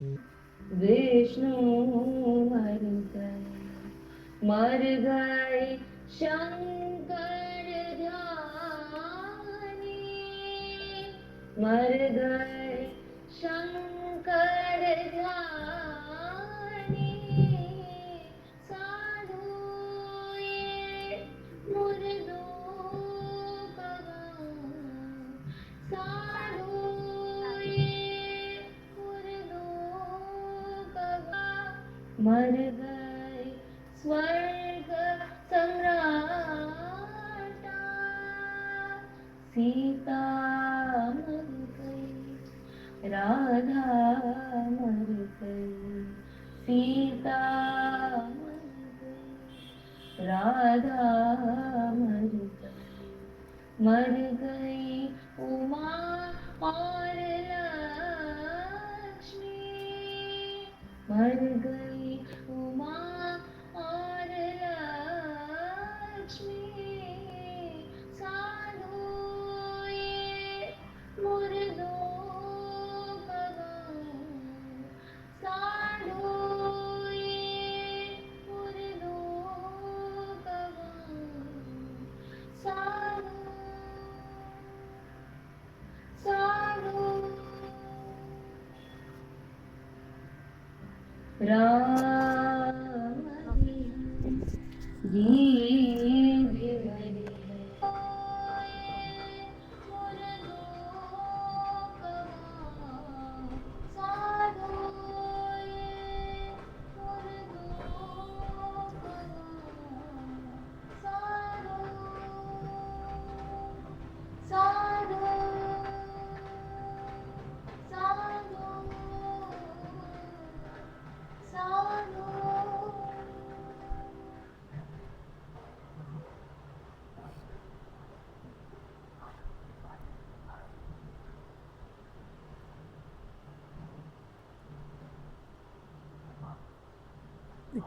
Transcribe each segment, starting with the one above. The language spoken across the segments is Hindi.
विष्णु मर गए शंकर ध्यानी, मर गए शंकर ध्यानी। साधु ये मुर्दों का गाँव, साधु ये मुर्दों का गाँव। मर गए स्वर्ग सम्राटा, सीता मर गई, राधा मर गई, सीता मर गई, राधा मर गई। मर गई उमा और लक्ष्मी, मर गई उमा और लक्ष्मी। साधु ये मुर्दों का गाँव, साधु ये मुर्दों का गाँव। साधु साधु राम जी भी मरे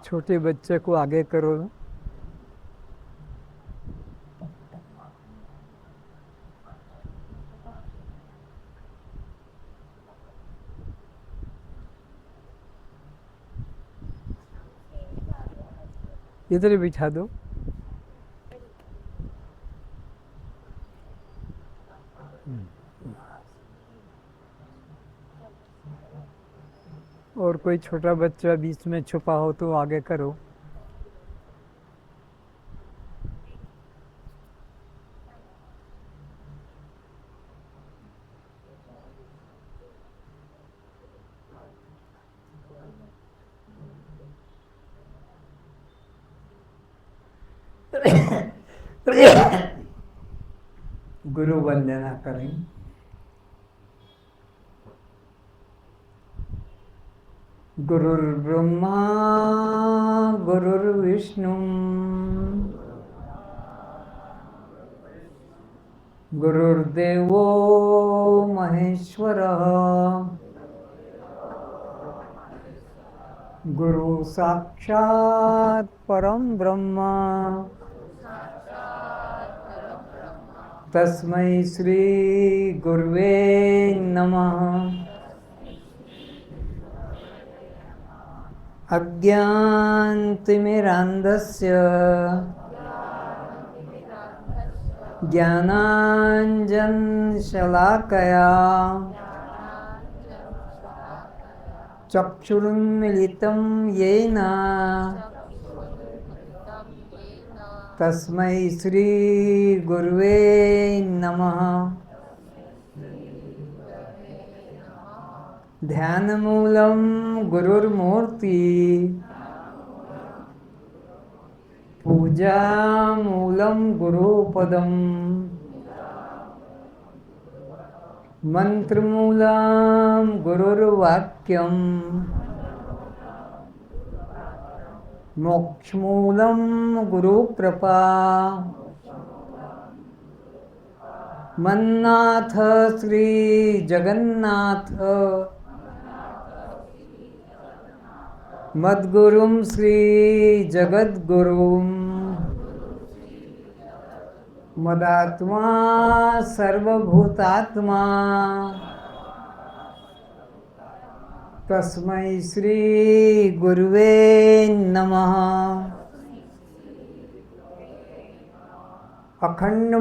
छोटे बच्चे को आगे करो। इधर ही बिठा दो। और कोई छोटा बच्चा बीच में छुपा हो तो आगे करो। गुरु वंदना करें। गुरुर्ब्रह्मा गुरुर्विष्णु गुरुर्देवो महेश्वरः गुरु साक्षात् परम ब्रह्म तस्मै श्री गुरुवे नमः। अज्ञानतिमिरान्धस्य ज्ञानाञ्जनशलाकया चक्षुरुन्मीलितं येन तस्मै श्री गुरुवे नमः। ध्यानमूलं गुरुर्मूर्ति पूजामूलं गुरुपदं मंत्रमूलं गुरुर्वाक्यं मोक्षमूलं गुरुकृपा। मन्नाथ श्री जगन्नाथ मद्गुरुं श्री जगद्गुरुं मदात्मा सर्वभूतात्मा तस्मै श्री गुरुवे नमः। अखंडमंडलाकारं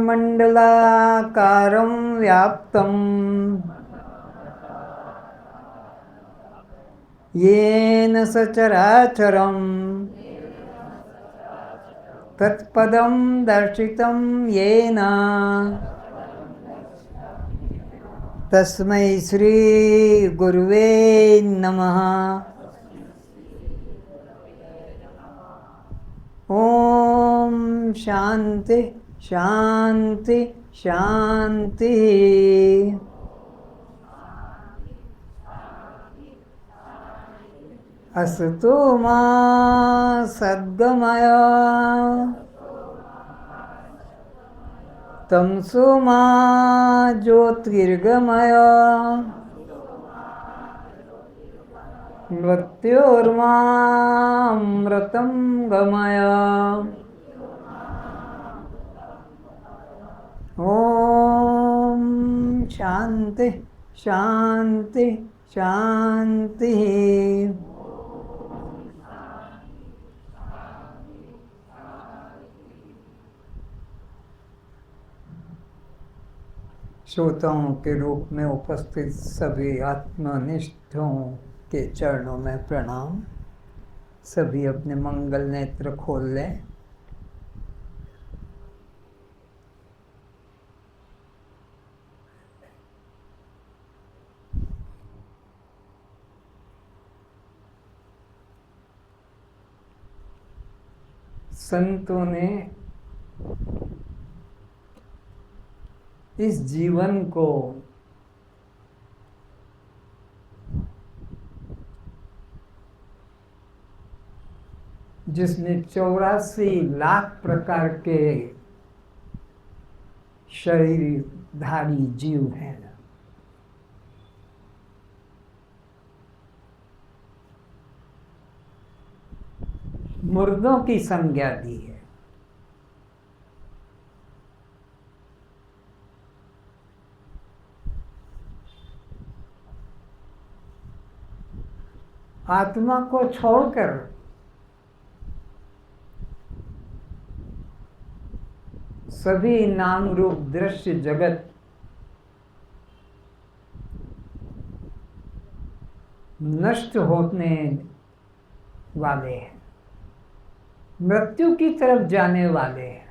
व्याप्तं येन सचराचरं तत्पदं दर्शितं येन तस्मै श्री गुरुवे नमः। ओम शांति शांति शांति। असतो मा सद्गमय तमसो मा ज्योतिर्गमय मृत्योर्मामृतं गमय। ओम शांति शांति शांति। श्रोताओं के रूप में उपस्थित सभी आत्मनिष्ठों के चरणों में प्रणाम। सभी अपने मंगल नेत्र खोल लें। संतों ने इस जीवन को जिसमें 84 लाख प्रकार के शरीरधारी जीव हैं, मुर्दों की संज्ञा दी है। आत्मा को छोड़कर सभी नाम रूप दृश्य जगत नष्ट होने वाले हैं, मृत्यु की तरफ जाने वाले हैं।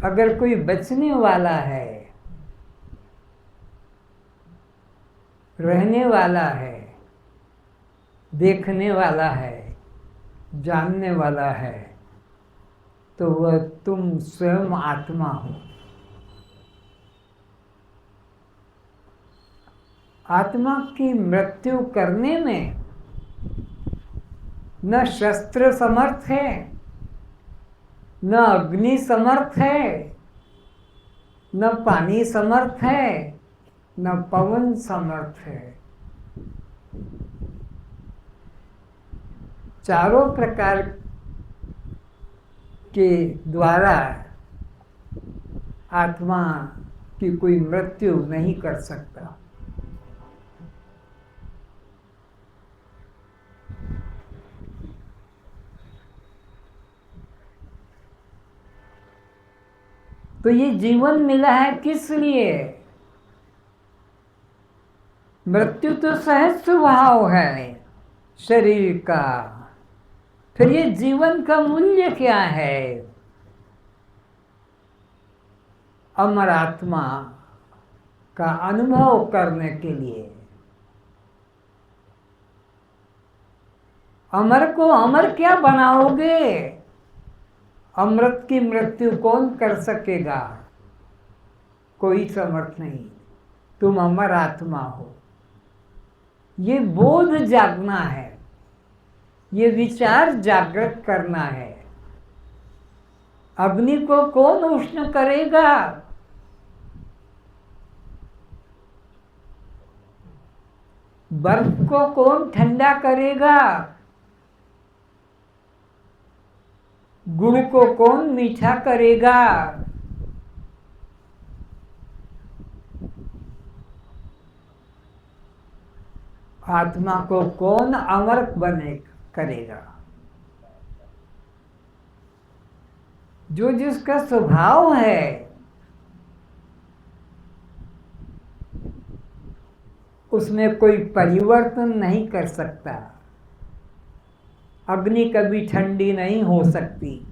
अगर कोई बचने वाला है, रहने वाला है, देखने वाला है, जानने वाला है, तो वह तुम स्वयं आत्मा हो। आत्मा की मृत्यु करने में न शस्त्र समर्थ है, न अग्नि समर्थ है, न पानी समर्थ है, न पवन समर्थ है। चारों प्रकार के द्वारा आत्मा की कोई मृत्यु नहीं कर सकता। तो ये जीवन मिला है किस लिए? मृत्यु तो सहज स्वभाव है शरीर का, फिर ये जीवन का मूल्य क्या है? अमर आत्मा का अनुभव करने के लिए। अमर को अमर क्या बनाओगे? अमृत की मृत्यु कौन कर सकेगा? कोई समर्थ नहीं। तुम अमर आत्मा हो। ये बोध जागना है, ये विचार जागृत करना है। अग्नि को कौन उष्ण करेगा? बर्फ को कौन ठंडा करेगा? गुड़ को कौन मीठा करेगा? आत्मा को कौन अमर बने करेगा? जो जिसका स्वभाव है, उसमें कोई परिवर्तन नहीं कर सकता। अग्नि कभी ठंडी नहीं हो सकती।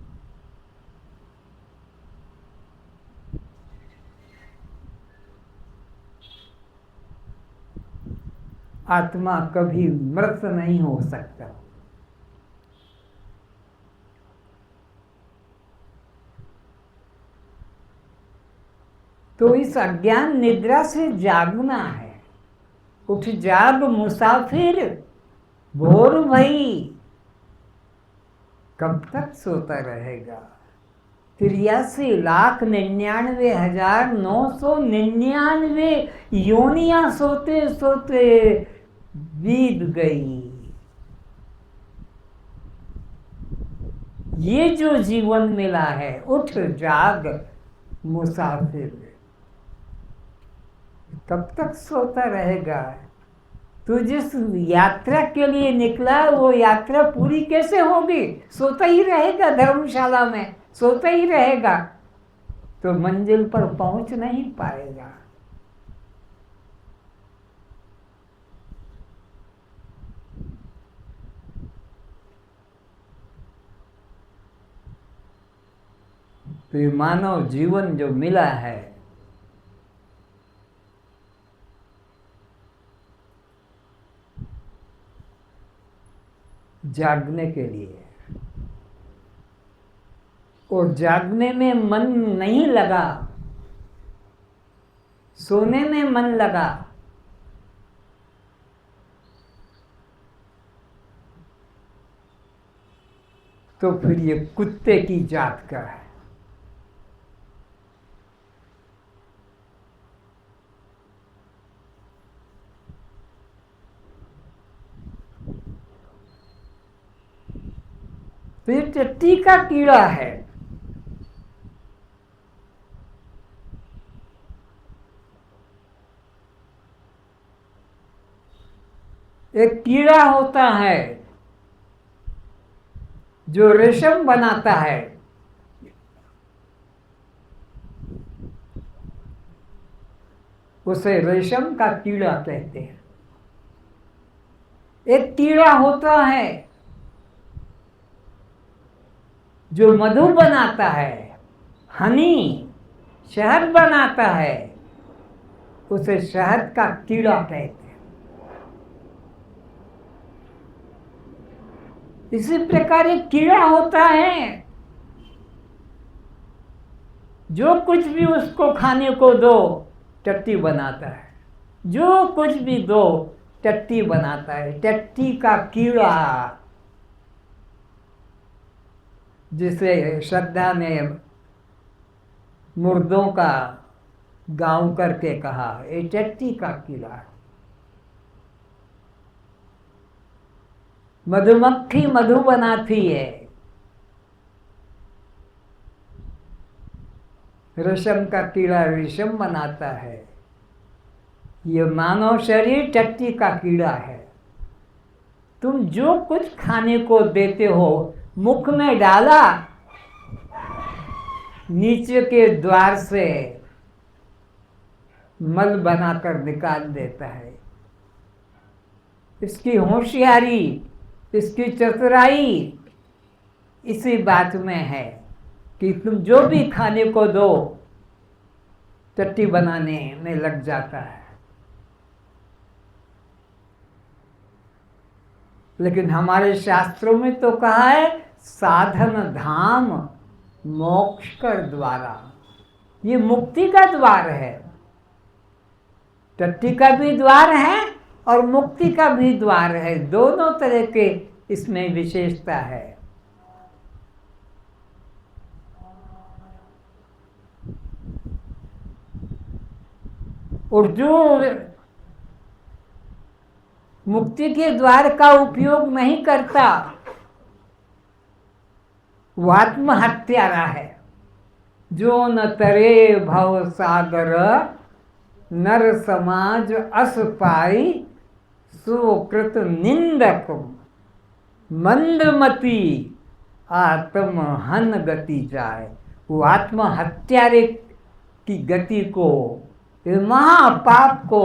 आत्मा कभी मृत नहीं हो सकता। तो इस अज्ञान निद्रा से जागना है। उठ जाग मुसाफिर, भोर भई, कब तक सोता रहेगा? 83,99,999 योनियां सोते सोते बीत गई। ये जो जीवन मिला है, उठ जाग मुसाफिर, कब तक सोता रहेगा? तू जिस यात्रा के लिए निकला, वो यात्रा पूरी कैसे होगी? सोता ही रहेगा, धर्मशाला में सोता ही रहेगा, तो मंजिल पर पहुंच नहीं पाएगा। तो ये मानव जीवन जो मिला है, जागने के लिए, और जागने में मन नहीं लगा, सोने में मन लगा, तो फिर ये कुत्ते की जात का है। तो ये टट्टी का कीड़ा है। एक कीड़ा होता है जो रेशम बनाता है। उसे रेशम का कीड़ा कहते हैं। एक कीड़ा होता है जो मधु बनाता है, हनी, शहद बनाता है, उसे शहद का कीड़ा कहते हैं। इसी प्रकार एक कीड़ा होता है, जो कुछ भी उसको खाने को दो टट्टी बनाता है, जो कुछ भी दो टट्टी बनाता है। टट्टी का कीड़ा, जिसे श्रद्धा ने मुर्दों का गांव करके कहा, ये टट्टी का कीड़ा है। मधुमक्खी मधु बनाती है, रेशम का कीड़ा रेशम बनाता है। ये मानव शरीर टट्टी का कीड़ा है। तुम जो कुछ खाने को देते हो, मुख में डाला, नीचे के द्वार से मल बनाकर निकाल देता है। इसकी होशियारी, इसकी चतुराई इसी बात में है कि तुम जो भी खाने को दो टट्टी बनाने में लग जाता है। लेकिन हमारे शास्त्रों में तो कहा है, साधन धाम मोक्ष कर द्वारा। ये मुक्ति का द्वार है। टट्टी का भी द्वार है और मुक्ति का भी द्वार है। दोनों तरह के इसमें विशेषता है। और जो मुक्ति के द्वार का उपयोग नहीं करता, वो आत्महत्यारा है। जो न तरे भव सागर नर समाज अस पाई सुकृत निंदक मंदमती आत्म हन गति जाए। वो आत्महत्यारे की गति को, महापाप को,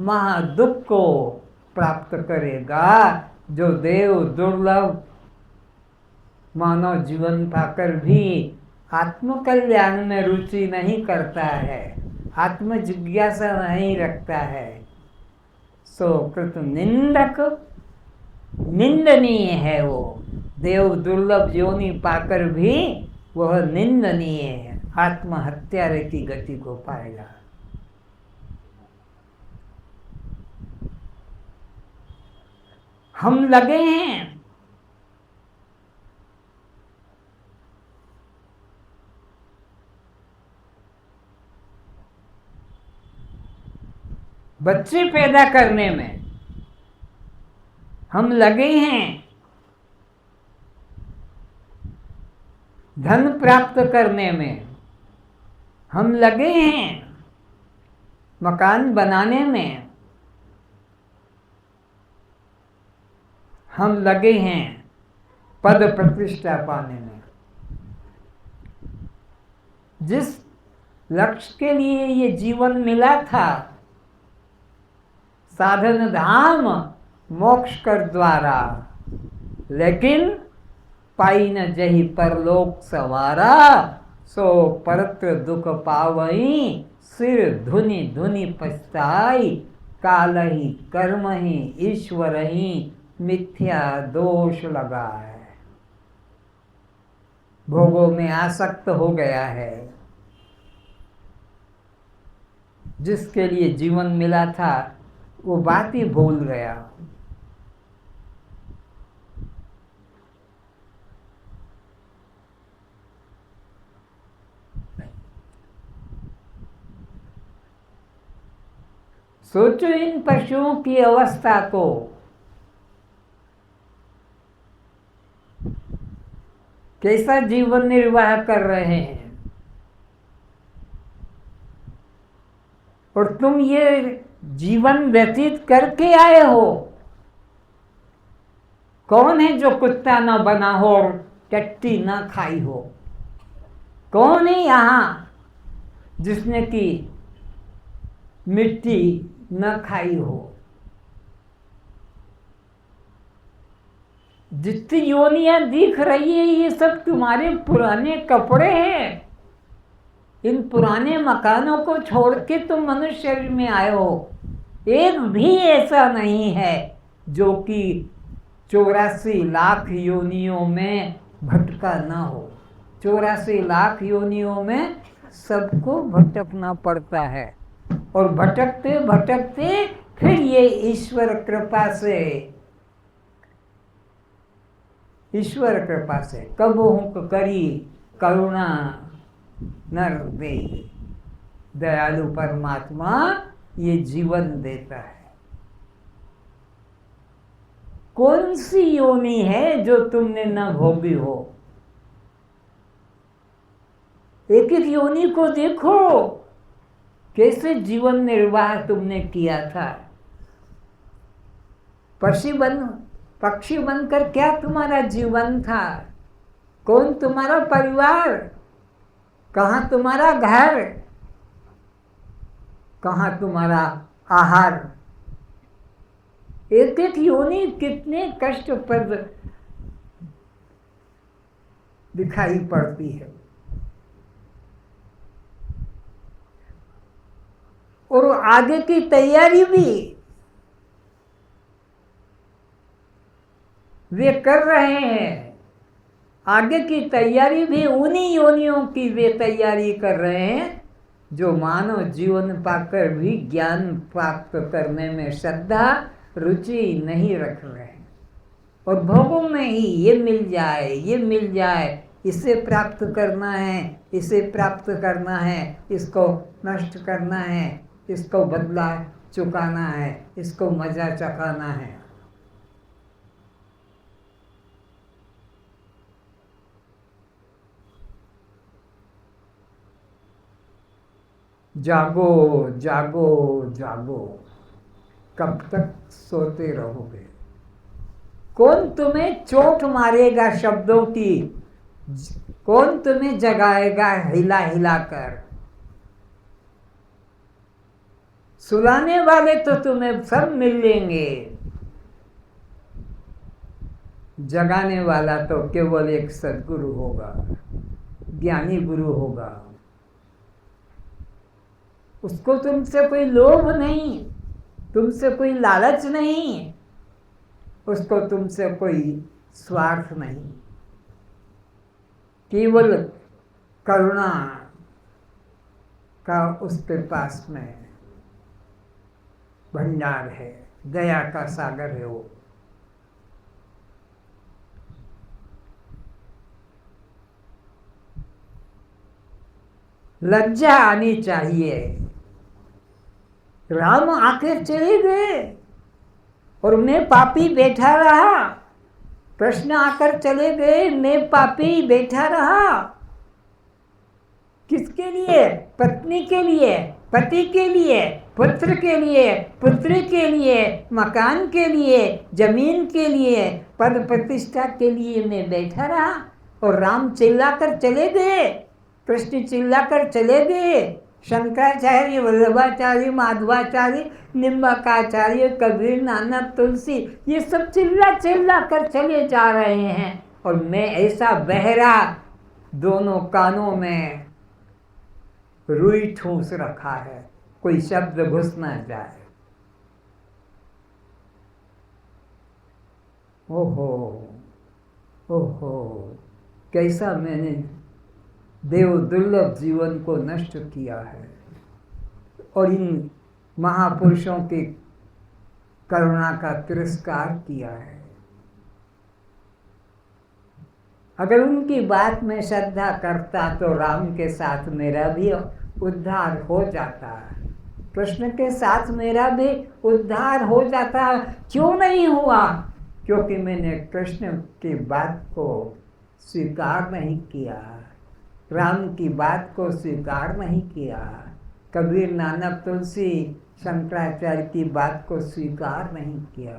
महादुख को प्राप्त करेगा। जो देव दुर्लभ मानव जीवन पाकर भी आत्म कल्याण में रुचि नहीं करता है, आत्म जिज्ञासा नहीं रखता है, सो कृत निंदक, निंदनीय है। वो देव दुर्लभ योनि पाकर भी वह निंदनीय है, आत्महत्यारे की गति को पाएगा। हम लगे हैं बच्चे पैदा करने में, हम लगे हैं धन प्राप्त करने में, हम लगे हैं मकान बनाने में, हम लगे हैं पद प्रतिष्ठा पाने में। जिस लक्ष्य के लिए ये जीवन मिला था, साधन धाम मोक्ष कर द्वारा, लेकिन पाई न जही परलोक सवारा, सो परत्र दुख पावई सिर धुनि धुनि पछताई, काल ही कर्म ही ईश्वर ही मिथ्या दोष लगा है। भोगों में आसक्त हो गया है। जिसके लिए जीवन मिला था वो बात ही भूल गया। सोचो इन पशुओं की अवस्था को। कैसा जीवन निर्वाह कर रहे हैं, और तुम ये जीवन व्यतीत करके आए हो। कौन है जो कुत्ता न बना हो और टट्टी न खाई हो? कौन है यहाँ जिसने की मिट्टी न खाई हो? जितनी योनियां दिख रही है ये सब तुम्हारे पुराने कपड़े हैं। इन पुराने मकानों को छोड़ के तुम मनुष्य शरीर में आए हो। एक भी ऐसा नहीं है जो कि 84 लाख योनियों में भटका ना हो। 84 लाख योनियों में सबको भटकना पड़ता है, और भटकते भटकते फिर ये ईश्वर कृपा से कबहू करी करुणा नर दे, दयालु परमात्मा ये जीवन देता है। कौन सी योनि है जो तुमने न भोगी हो? एक एक योनि को देखो, कैसे जीवन निर्वाह तुमने किया था। पक्षी बनकर क्या तुम्हारा जीवन था? कौन तुम्हारा परिवार? कहाँ तुम्हारा घर? कहाँ तुम्हारा आहार? एक एक योनि कितने कष्टप्रद दिखाई पड़ती है। और आगे की तैयारी भी वे कर रहे हैं। आगे की तैयारी भी उन्हीं योनियों की वे तैयारी कर रहे हैं जो मानव जीवन पाकर भी ज्ञान प्राप्त करने में श्रद्धा रुचि नहीं रख रहे हैं। और भोगों में ही ये मिल जाए, ये मिल जाए, इसे प्राप्त करना है, इसे प्राप्त करना है, इसको नष्ट करना है, इसको बदला चुकाना है, इसको मजा चखाना है। जागो जागो जागो, कब तक सोते रहोगे? कौन तुम्हें चोट मारेगा शब्दों की? कौन तुम्हें जगाएगा हिला हिला कर? सुलाने वाले तो तुम्हें सब मिल लेंगे, जगाने वाला तो केवल एक सद्गुरु होगा, ज्ञानी गुरु होगा। उसको तुमसे कोई लोभ नहीं, तुमसे कोई लालच नहीं, उसको तुमसे कोई स्वार्थ नहीं, केवल करुणा का उसके पास में भंडार है, दया का सागर है वो। लज्जा आनी चाहिए। राम आकर चले गए और मैं पापी बैठा रहा। कृष्ण आकर चले गए, मैं पापी बैठा रहा। किसके लिए? पत्नी के लिए, पति के लिए, पुत्र के लिए, पुत्री के लिए, मकान के लिए, जमीन के लिए, पद प्रतिष्ठा के लिए मैं बैठा रहा और राम चिल्लाकर चले गए, कृष्ण चिल्लाकर चले गए। शंकराचार्य, वल्लभाचार्य, माधवाचार्य, निम्बकाचार्य, कबीर, नानक, तुलसी, ये सब चिल्ला चिल्ला कर चले जा रहे हैं और मैं ऐसा बहरा, दोनों कानों में रुई ठूंस रखा है, कोई शब्द घुस ना जाए। ओहो ओहो, कैसा मैंने देव दुर्लभ जीवन को नष्ट किया है और इन महापुरुषों की करुणा का तिरस्कार किया है। अगर उनकी बात में श्रद्धा करता तो राम के साथ मेरा भी उद्धार हो जाता, कृष्ण के साथ मेरा भी उद्धार हो जाता। क्यों नहीं हुआ? क्योंकि मैंने कृष्ण की बात को स्वीकार नहीं किया, राम की बात को स्वीकार नहीं किया, कबीर, नानक, तुलसी, शंकराचार्य की बात को स्वीकार नहीं किया।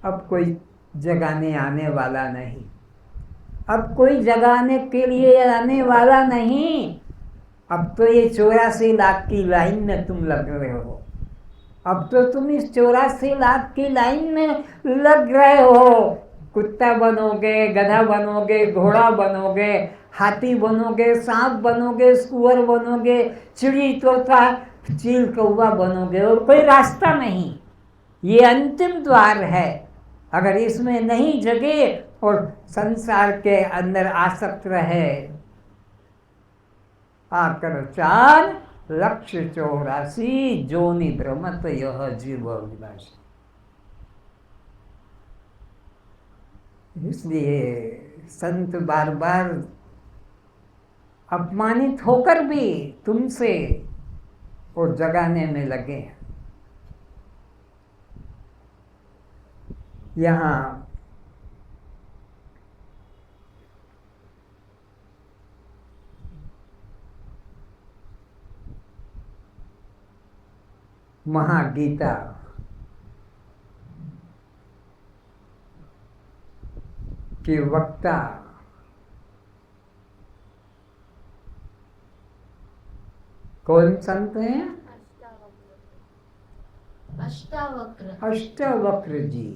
अब कोई जगाने आने वाला नहीं, अब कोई जगाने के लिए आने वाला नहीं। अब तो ये 84 लाख की लाइन में तुम लग रहे हो, अब तो तुम इस 84 लाख की लाइन में लग रहे हो। कुत्ता बनोगे, गधा बनोगे, घोड़ा बनोगे, हाथी बनोगे, सांप बनोगे, सुअर बनोगे, चिड़ी, तोता, चील, कौवा बनोगे और कोई रास्ता नहीं। ये अंतिम द्वार है। अगर इसमें नहीं जगे और संसार के अंदर आसक्त रहे, आकर चार लक्ष्य 84 जोनि भ्रमत यह जीव विनाशी। इसलिए संत बार बार अपमानित होकर भी तुमसे और जगाने में लगे हैं। यहाँ महागीता के वक्ता कौन संत हैं? अष्टावक्र। अष्टावक्र जी।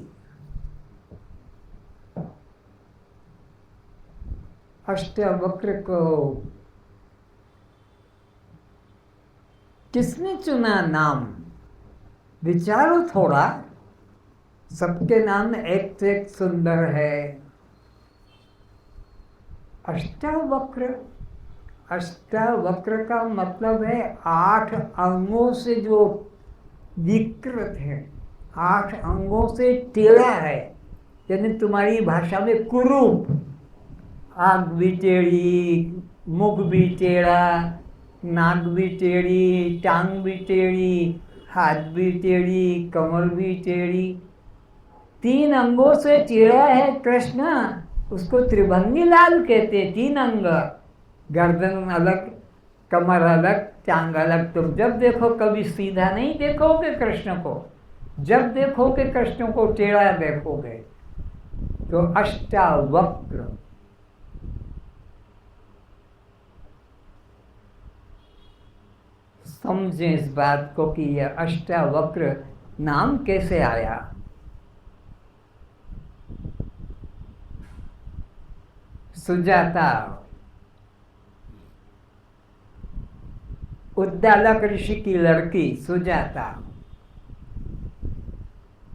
अष्टावक्र को किसने चुना नाम? विचारो थोड़ा, सबके नाम एक से एक सुंदर है। अष्टावक्र, अष्टावक्र का मतलब है 8 अंगों से जो विकृत है, 8 अंगों से टेढ़ा है, यानी तुम्हारी भाषा में कुरूप। आँख भी टेढ़ी, मुख भी टेढ़ा, नाक भी टेढ़ी, टांग भी टेढ़ी, हाथ भी टेढ़ी, कमर भी टेढ़ी, 3 अंगों से टेढ़ा है कृष्ण। उसको त्रिभंगी लाल कहते, 3 अंग। गर्दन अलग, कमर अलग, टांग अलग। तुम जब देखो कभी सीधा नहीं देखोगे कृष्ण को, जब देखोगे कृष्ण को टेढ़ा देखोगे। तो अष्टावक्र, समझें इस बात को कि यह अष्टावक्र नाम कैसे आया। सुजाता उद्दालक ऋषि की लड़की सुजाता,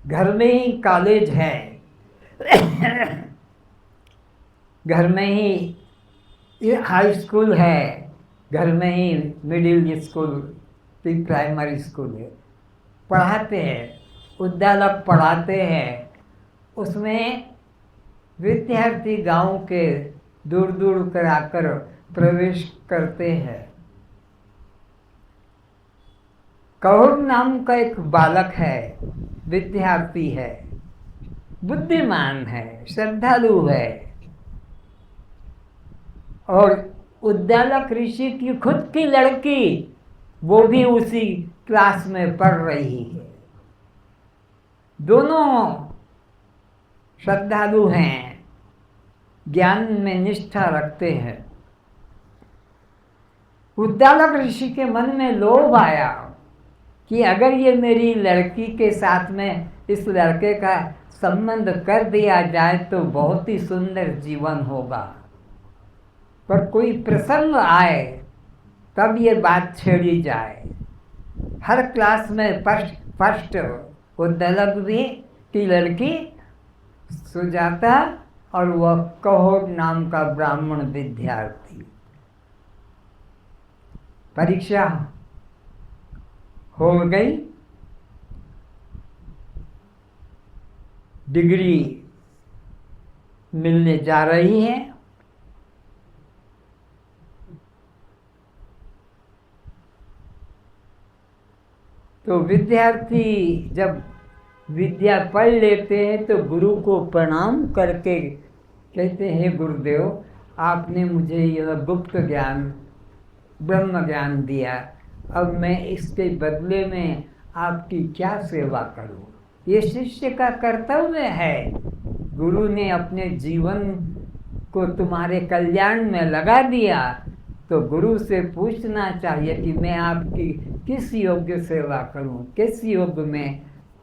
घर में ही कॉलेज है, घर में ही हाई स्कूल है, घर में ही middle school, pre primary school है, पढ़ाते हैं, उद्दालक पढ़ाते हैं। उसमें विद्यार्थी गांव के दूर दूर कर आकर प्रवेश करते हैं। कौर नाम का एक बालक है, विद्यार्थी है, बुद्धिमान है, श्रद्धालु है, और उद्दालक ऋषि की खुद की लड़की वो भी उसी क्लास में पढ़ रही है। दोनों श्रद्धालु हैं, ज्ञान में निष्ठा रखते हैं। उद्दालक ऋषि के मन में लोभ आया कि अगर ये मेरी लड़की के साथ में इस लड़के का संबंध कर दिया जाए तो बहुत ही सुंदर जीवन होगा। पर कोई प्रसंग आए तब ये बात छेड़ी जाए। हर क्लास में फर्स्ट उद्दालक भी की लड़की सुजाता और वह कहोर नाम का ब्राह्मण विद्यार्थी। परीक्षा हो गई, डिग्री मिलने जा रही है। तो विद्यार्थी जब विद्या पढ़ लेते हैं तो गुरु को प्रणाम करके कहते हैं, गुरुदेव आपने मुझे यह गुप्त ज्ञान, ब्रह्म ज्ञान दिया, अब मैं इसके बदले में आपकी क्या सेवा करूं। ये शिष्य का कर्तव्य है। गुरु ने अपने जीवन को तुम्हारे कल्याण में लगा दिया तो गुरु से पूछना चाहिए कि मैं आपकी किस योग्य सेवा करूं, किस योग में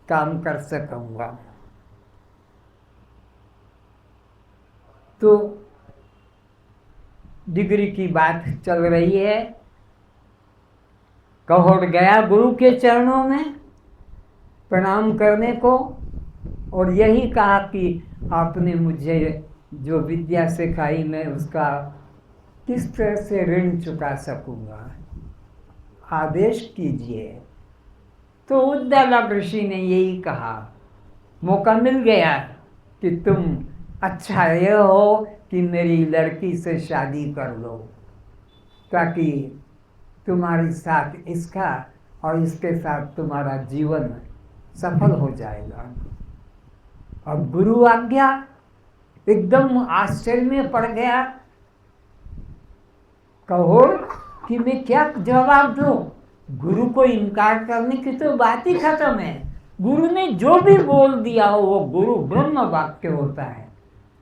काम कर सकूंगा। तो डिग्री की बात चल रही है। कहोर गया गुरु के चरणों में प्रणाम करने को और यही कहा कि आपने मुझे जो विद्या सिखाई मैं उसका किस तरह से ऋण चुका सकूंगा, आदेश कीजिए। तो उद्दालक ऋषि ने यही कहा, मौका मिल गया कि तुम अच्छा यह हो कि मेरी लड़की से शादी कर लो, ताकि तुम्हारे साथ इसका और इसके साथ तुम्हारा जीवन सफल हो जाएगा। अब गुरु आज्ञा, एकदम आश्चर्य में पड़ गया कहोर कि मैं क्या जवाब दूं। गुरु को इनकार करने की तो बात ही खत्म है। गुरु ने जो भी बोल दिया हो वो गुरु ब्रह्म वाक्य होता है,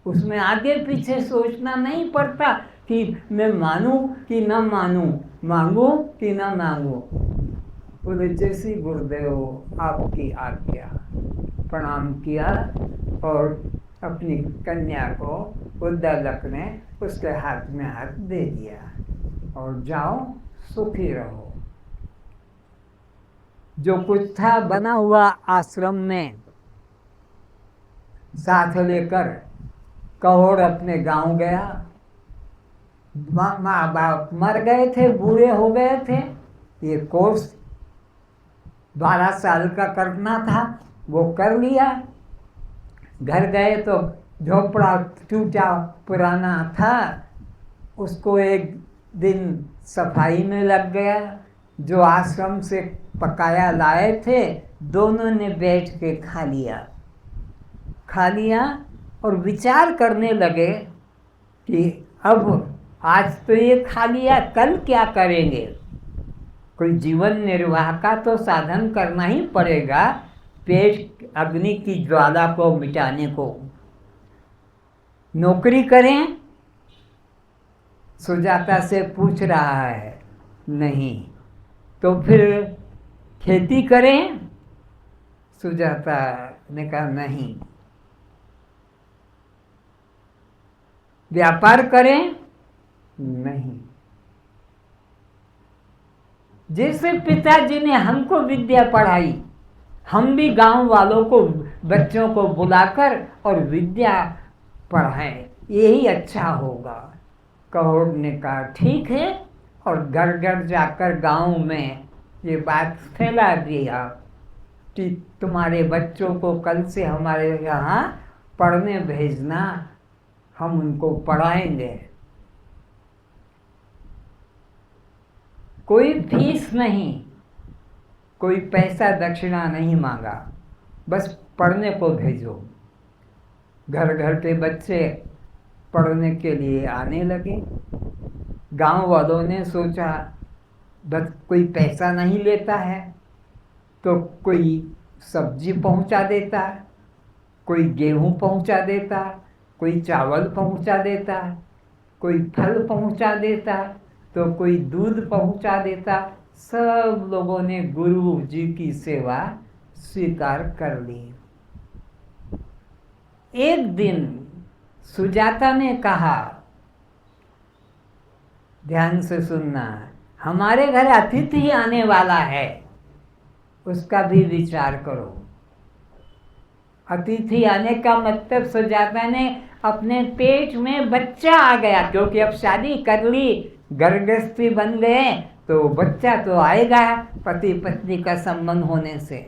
उसमें आगे पीछे सोचना नहीं पड़ता कि मैं मानूं कि न मानूं, मांगू कि न मांगू। बोले जैसी गुरुदेव आपकी आज्ञा। प्रणाम किया और अपनी कन्या को उद्दालक ने उसके हाथ में हाथ दे दिया और जाओ सुखी रहो। जो कुछ था बना हुआ आश्रम में साथ लेकर कहोर अपने गांव गया। माँ बाप मर गए थे, बूढ़े हो गए थे। ये कोर्स 12 साल का करना था, वो कर लिया। घर गए तो झोपड़ा टूटा पुराना था, उसको एक दिन सफाई में लग गया। जो आश्रम से पकाया लाए थे दोनों ने बैठ के खा लिया और विचार करने लगे कि अब आज तो ये खा लिया, कल क्या करेंगे? कोई जीवन निर्वाह का तो साधन करना ही पड़ेगा, पेट अग्नि की ज्वाला को मिटाने को। नौकरी करें? सुजाता से पूछ रहा है। नहीं। तो फिर खेती करें? सुजाता ने कहा नहीं। व्यापार करें? नहीं। जैसे पिताजी ने हमको विद्या पढ़ाई, हम भी गांव वालों को, बच्चों को बुलाकर और विद्या पढ़ाएं, यही अच्छा होगा। कहोड़ ने कहा ठीक है, और घर घर जाकर गांव में ये बात फैला दिया कि तुम्हारे बच्चों को कल से हमारे यहाँ पढ़ने भेजना, हम उनको पढ़ाएंगे। कोई फीस नहीं, कोई पैसा दक्षिणा नहीं मांगा, बस पढ़ने को भेजो। घर घर के बच्चे पढ़ने के लिए आने लगे। गांव वालों ने सोचा बस कोई पैसा नहीं लेता है तो कोई सब्जी पहुंचा देता, कोई गेहूं पहुंचा देता, कोई चावल पहुंचा देता, कोई फल पहुंचा देता, तो कोई दूध पहुंचा देता। सब लोगों ने गुरु जी की सेवा स्वीकार कर ली। एक दिन सुजाता ने कहा, ध्यान से सुनना, हमारे घर अतिथि आने वाला है, उसका भी विचार करो। अतिथि आने का मतलब सुजाता ने अपने पेट में बच्चा आ गया, क्योंकि अब शादी कर ली, घर गृहस्थी बन गए, तो बच्चा तो आएगा पति पत्नी का संबंध होने से,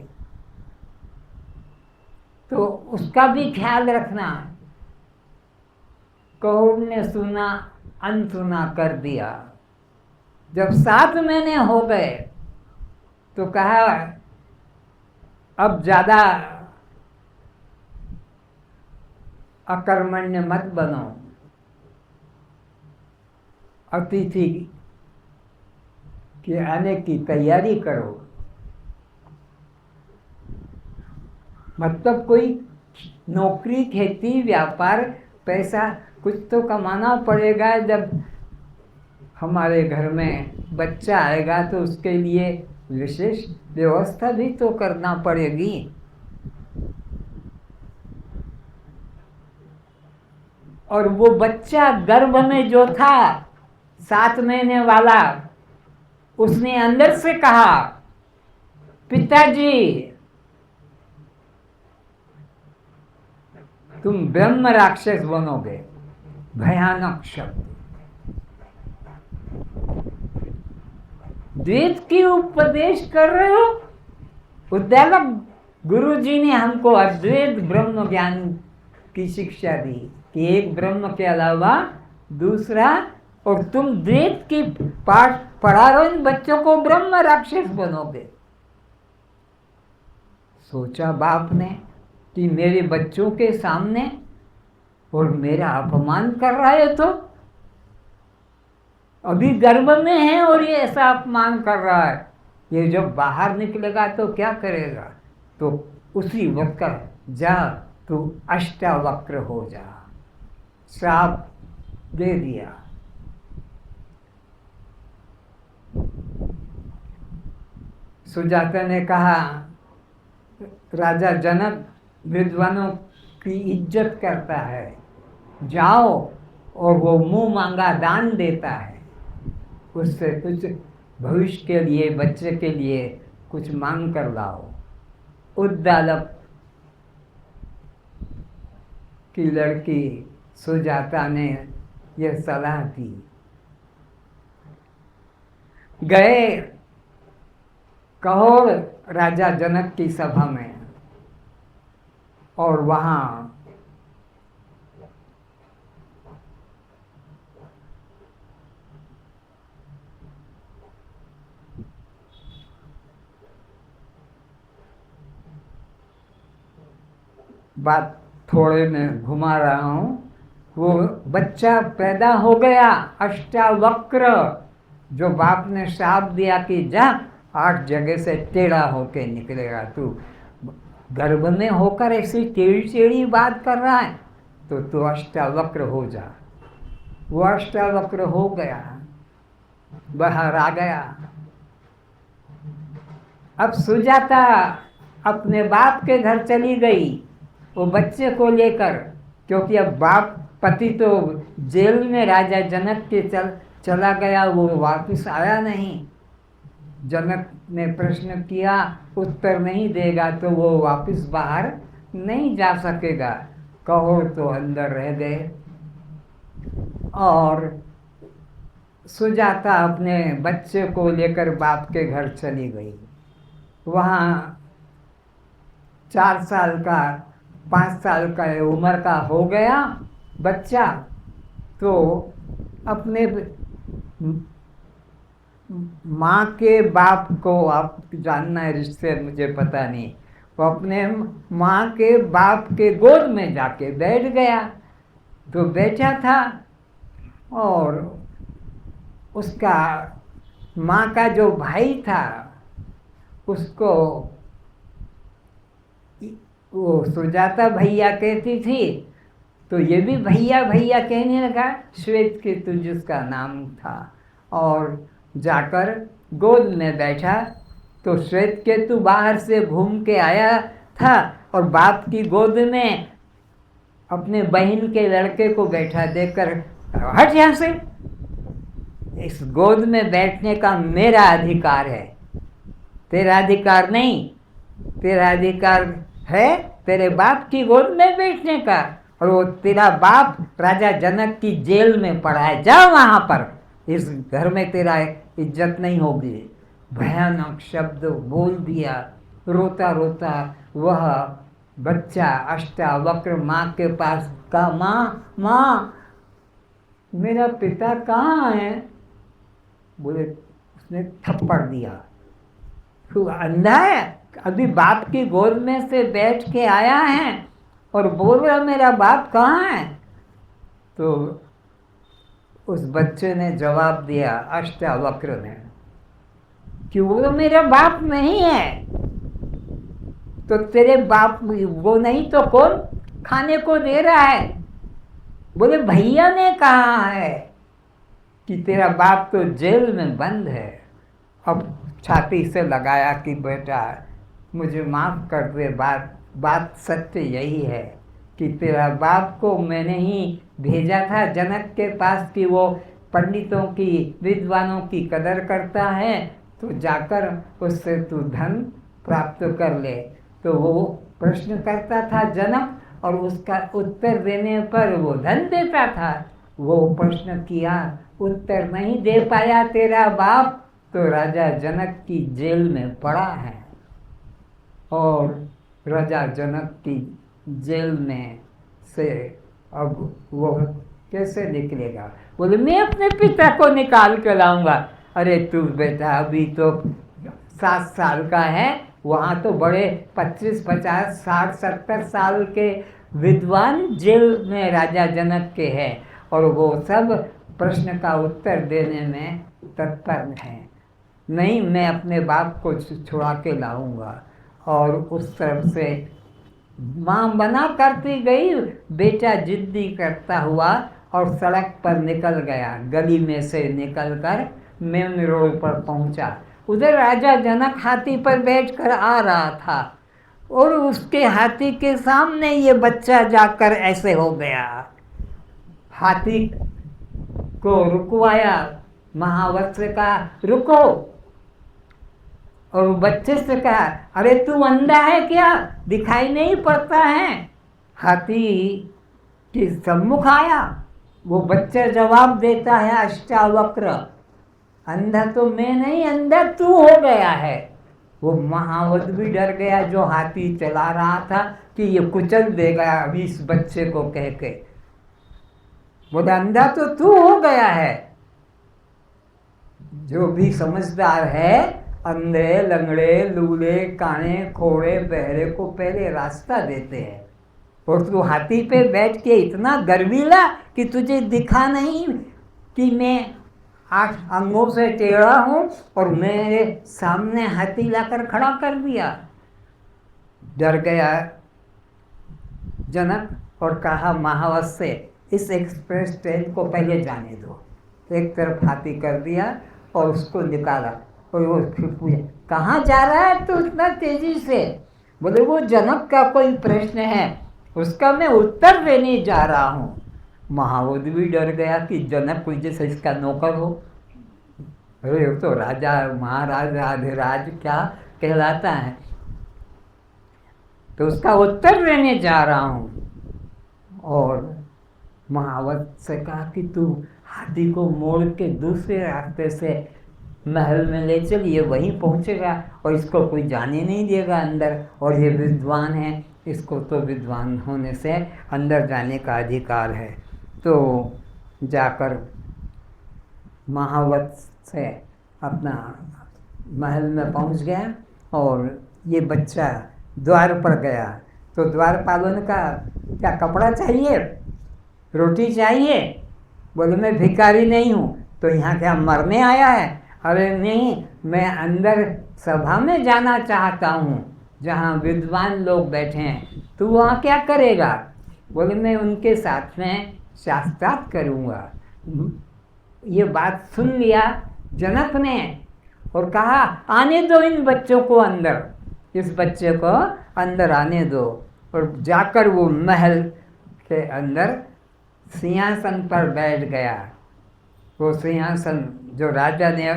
तो उसका भी ख्याल रखना। कहोड़ ने सुना, अनसुना कर दिया। जब 7 महीने हो गए तो कहा अब ज्यादा अकर्मण्य मत बनो, अतिथि के आने की तैयारी करो। मतलब कोई नौकरी, खेती, व्यापार, पैसा कुछ तो कमाना पड़ेगा। जब हमारे घर में बच्चा आएगा तो उसके लिए विशेष व्यवस्था भी तो करना पड़ेगी। और वो बच्चा गर्भ में जो था 7 महीने वाला, उसने अंदर से कहा, पिताजी तुम ब्रह्म राक्षस बनोगे। भयानक शब्द। द्वैत की उपदेश कर रहे हो? उद्दालक गुरुजी ने हमको अद्वैत ब्रह्म ज्ञान की शिक्षा दी कि एक ब्रह्म के अलावा दूसरा, और तुम द्वैत की पाठ पढ़ा रहे हो इन बच्चों को, ब्रह्म राक्षस बनोगे। सोचा बाप ने कि मेरे बच्चों के सामने और मेरा अपमान कर रहा है, तो अभी गर्भ में है और ये ऐसा अपमान कर रहा है, ये जब बाहर निकलेगा तो क्या करेगा? तो उसी वक्त जा तू अष्टावक्र हो जा। श्राप दे दिया। सुजाता ने कहा, राजा जनक विद्वानों की इज्जत करता है, जाओ और वो मुंह मांगा दान देता है, उससे कुछ भविष्य के लिए, बच्चे के लिए कुछ मांग कर लाओ। उद्दालक की लड़की सुजाता ने यह सलाह दी। गए कहोड़ राजा जनक की सभा में, और वहां बात थोड़े में घुमा रहा हूं, वो बच्चा पैदा हो गया अष्टावक्र, जो बाप ने श्राप दिया कि जा 8 जगह से टेढ़ा होके निकलेगा, तू गर्भ में होकर ऐसी टेढ़ी टेढ़ी बात कर रहा है, तो तू अष्टावक्र हो जा। वो अष्टावक्र हो गया, बाहर आ गया। अब सुजाता अपने बाप के घर चली गई वो बच्चे को लेकर, क्योंकि अब बाप पति तो जेल में राजा जनक के चला गया, वो वापस आया नहीं। जनक ने प्रश्न किया, उत्तर नहीं देगा तो वो वापस बाहर नहीं जा सकेगा। कहो तो अंदर रह गए और सुजाता अपने बच्चे को लेकर बाप के घर चली गई। वहाँ 4 साल का 5 साल का उम्र का हो गया बच्चा, तो अपने माँ के बाप को, आप जानना है रिश्ते मुझे पता नहीं, वो अपने माँ के बाप के गोद में जाके बैठ गया। तो बैठा था और उसका माँ का जो भाई था उसको वो सुजाता भैया कहती थी, तो ये भी भैया भैया कहने लगा। श्वेत केतु जिसका नाम था, और जाकर गोद में बैठा तो श्वेत केतु बाहर से घूम के आया था और बाप की गोद में अपने बहन के लड़के को बैठा देखकर, हट यहाँ से, इस गोद में बैठने का मेरा अधिकार है, तेरा अधिकार नहीं। तेरा अधिकार है तेरे बाप की गोद में बैठने का, और वो तेरा बाप राजा जनक की जेल में पड़ा है, जा वहाँ पर, इस घर में तेरा इज्जत नहीं होगी। भयानक शब्द बोल दिया। रोता रोता वह बच्चा अष्टावक्र माँ के पास का, माँ माँ मेरा पिता कहाँ है? बोले, उसने थप्पड़ दिया। तू अंधा है? अभी बाप की गोद में से बैठ के आया है और बोल रहा मेरा बाप कहाँ है? तो उस बच्चे ने जवाब दिया, अष्टावक्र ने, कि वो मेरा बाप नहीं है। तो तेरे बाप वो नहीं तो कौन खाने को दे रहा है? बोले, भैया ने कहा है कि तेरा बाप तो जेल में बंद है। अब छाती से लगाया कि बेटा मुझे माफ़ कर दे, बात सत्य यही है कि तेरा बाप को मैंने ही भेजा था जनक के पास कि वो पंडितों की, विद्वानों की कदर करता है, तो जाकर उससे तू धन प्राप्त कर ले। तो वो प्रश्न करता था जनक, और उसका उत्तर देने पर वो धन देता था। वो प्रश्न किया, उत्तर नहीं दे पाया तेरा बाप, तो राजा जनक की जेल में पड़ा है, और राजा जनक की जेल में से अब वो कैसे निकलेगा? बोले, मैं अपने पिता को निकाल कर लाऊंगा। अरे तू बेटा अभी तो 7 साल का है, वहाँ तो बड़े 25, 50, 60, 70 साल के विद्वान जेल में राजा जनक के हैं, और वो सब प्रश्न का उत्तर देने में तत्पर हैं। नहीं, मैं अपने बाप को छुड़ा के लाऊंगा। और उस तरफ से माँ मना करती गई, बेटा जिद्दी करता हुआ और सड़क पर निकल गया। गली में से निकलकर मेन रोड पर पहुंचा। उधर राजा जनक हाथी पर बैठकर आ रहा था, और उसके हाथी के सामने ये बच्चा जाकर ऐसे हो गया। हाथी को रुकवाया, महावत का रुको, और बच्चे से कहा, अरे तू अंधा है क्या, दिखाई नहीं पड़ता है? हाथी के सम्मुख आया, वो बच्चा जवाब देता है, अष्टावक्र, अंधा तो मैं नहीं, अंधा तू हो गया है। वो महावत भी डर गया जो हाथी चला रहा था कि ये कुचल देगा अभी इस बच्चे को कह के। बोला, अंधा तो तू हो गया है। जो भी समझदार है अंधे, लंगड़े, लूले, काने, खोड़े, बहरे को पहले रास्ता देते हैं, और तू हाथी पे बैठ के इतना गर्वीला कि तुझे दिखा नहीं कि मैं 8 अंगों से टेढ़ा हूँ और मेरे सामने हाथी लाकर खड़ा कर दिया। डर गया जनक और कहा महावत से इस एक्सप्रेस ट्रेन को पहले जाने दो। एक तरफ हाथी कर दिया और उसको निकाला और वो फिर पूछा कहाँ जा रहा है तू इतना तेजी से? बोले वो जनक का कोई प्रश्न है, उसका मैं उत्तर देने जा रहा हूँ। महावत भी डर गया कि जनक कोई जैसे इसका नौकर हो। अरे तो राजा महाराज अधिराज क्या कहलाता है, तो उसका उत्तर देने जा रहा हूँ। और महावत से कहा कि तू हाथी को मोड़ के दूसरे रास्ते से महल में ले चल, ये वहीं पहुँचेगा और इसको कोई जाने नहीं देगा अंदर, और ये विद्वान है, इसको तो विद्वान होने से अंदर जाने का अधिकार है। तो जाकर महावत से अपना महल में पहुँच गया और ये बच्चा द्वार पर गया। तो द्वारपालों ने कहा क्या कपड़ा चाहिए, रोटी चाहिए? बोले मैं भिखारी नहीं हूँ, तो यहाँ क्या मरने आया है? अरे नहीं, मैं अंदर सभा में जाना चाहता हूँ जहाँ विद्वान लोग बैठे हैं। तू वहाँ क्या करेगा? बोले मैं उनके साथ में शास्त्रार्थ करूँगा। ये बात सुन लिया जनक ने और कहा आने दो इन बच्चों को अंदर, इस बच्चे को अंदर आने दो। और जाकर वो महल के अंदर सिंहासन पर बैठ गया। वो सिंहासन जो राजा ने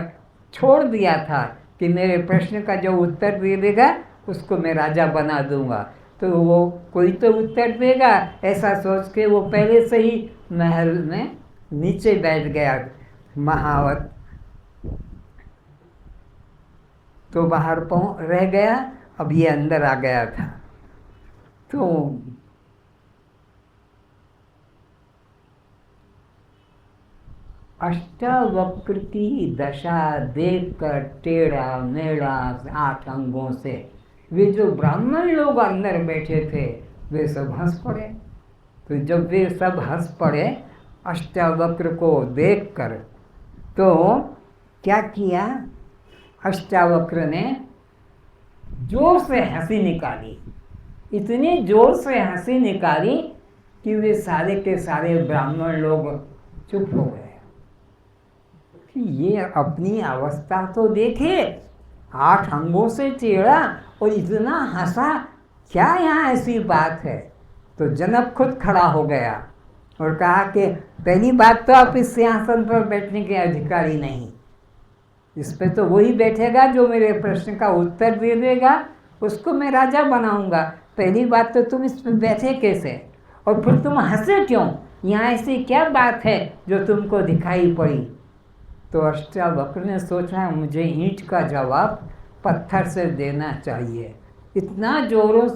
छोड़ दिया था कि मेरे प्रश्न का जो उत्तर दे देगा उसको मैं राजा बना दूंगा, तो वो कोई तो उत्तर देगा ऐसा सोच के वो पहले से ही महल में नीचे बैठ गया। महावत तो बाहर रह गया, अब ये अंदर आ गया था। तो अष्टावक्र की दशा देखकर टेढ़ा मेढ़ा 8 अंगों से वे जो ब्राह्मण लोग अंदर बैठे थे वे सब हंस पड़े। तो जब वे सब हंस पड़े अष्टावक्र को देखकर, तो क्या किया अष्टावक्र ने? जोर से हंसी निकाली, इतनी जोर से हंसी निकाली कि वे सारे के सारे ब्राह्मण लोग चुप हो गए कि ये अपनी अवस्था तो देखे, 8 अंगों से टेढ़ा और इतना हंसा, क्या यहाँ ऐसी बात है? तो जनक खुद खड़ा हो गया और कहा कि पहली बात तो आप इस सिंहासन पर बैठने के अधिकारी नहीं, इस पे तो वही बैठेगा जो मेरे प्रश्न का उत्तर दे देगा, उसको मैं राजा बनाऊंगा। पहली बात तो तुम इस पर बैठे कैसे, और फिर तुम हंसे क्यों? यहाँ ऐसी क्या बात है जो तुमको दिखाई पड़ी? तो अष्टावक्र ने सोचा मुझे ईंट का जवाब पत्थर से देना चाहिए। इतना जोरों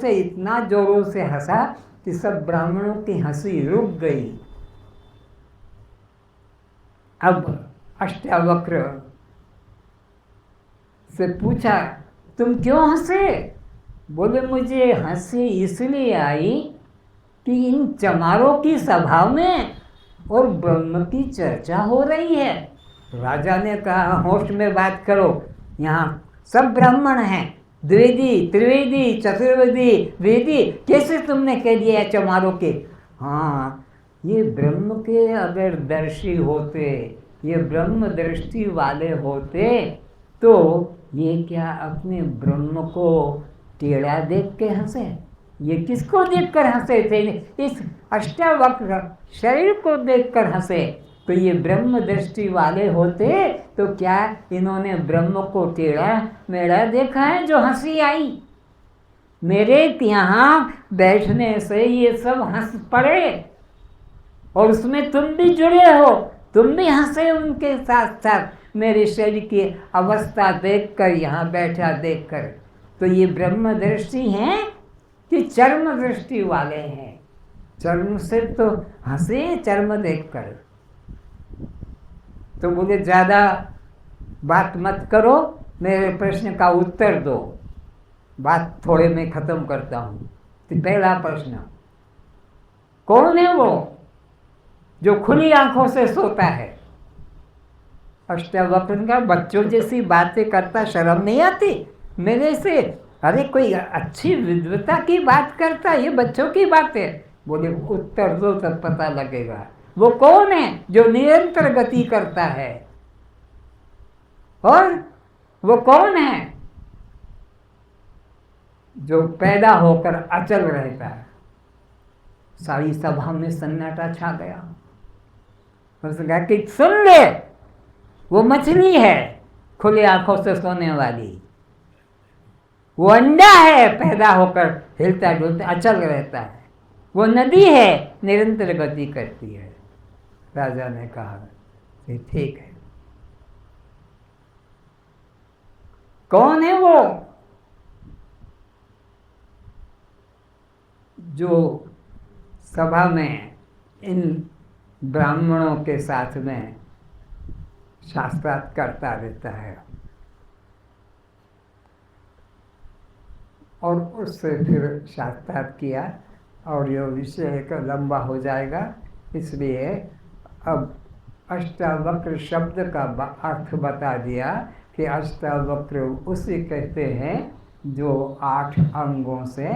से हंसा कि सब ब्राह्मणों की हंसी रुक गई। अब अष्टावक्र से पूछा तुम क्यों हंसे? बोले मुझे हंसी इसलिए आई कि इन चमारों की सभा में और ब्रह्म की चर्चा हो रही है। राजा ने कहा होश में बात करो, यहाँ सब ब्राह्मण हैं, द्विवेदी त्रिवेदी चतुर्वेदी वेदी, कैसे तुमने कह दिया चमारों के? हाँ, ये ब्रह्म के अगर दर्शी होते, ये ब्रह्म दृष्टि वाले होते तो ये क्या अपने ब्रह्म को टेढ़ा देख के हंसे? ये किसको देखकर हंसे थे? इस अष्टावक्र शरीर को देखकर हंसे। तो ये ब्रह्म दृष्टि वाले होते तो क्या इन्होंने ब्रह्म को टेढ़ा मेढ़ा देखा है जो हंसी आई? मेरे यहाँ बैठने से ये सब हंस पड़े और उसमें तुम भी जुड़े हो, तुम भी हंसे उनके साथ साथ मेरे शरीर की अवस्था देखकर, यहाँ बैठा देखकर। तो ये ब्रह्म दृष्टि हैं कि चर्म दृष्टि वाले हैं? चर्म से तो हंसे चर्म देखकर। तो बोले ज़्यादा बात मत करो, मेरे प्रश्न का उत्तर दो, बात थोड़े में ख़त्म करता हूँ। तो पहला प्रश्न, कौन है वो जो खुली आंखों से सोता है? अष्टावक्र का बच्चों जैसी बातें करता शर्म नहीं आती मेरे से? अरे कोई अच्छी विद्वता की बात करता, ये बच्चों की बात है। बोले उत्तर दो तब पता लगेगा। वो कौन है जो निरंतर गति करता है? और वो कौन है जो पैदा होकर अचल रहता है? सारी सभा में सन्नाटा छा गया। उसने कहा कि सुन ले, वो मछली है खुली आंखों से सोने वाली, वो अंडा है पैदा होकर हिलता डुलता अचल रहता है, वो नदी है निरंतर गति करती है। राजा ने कहा कि ठीक है। कौन है वो जो सभा में इन ब्राह्मणों के साथ में शास्त्रार्थ करता रहता है? और उससे फिर शास्त्रार्थ किया और यह विषय का लंबा हो जाएगा, इसलिए अब अष्टावक्र शब्द का अर्थ बता दिया कि अष्टावक्र उसे कहते हैं जो 8 अंगों से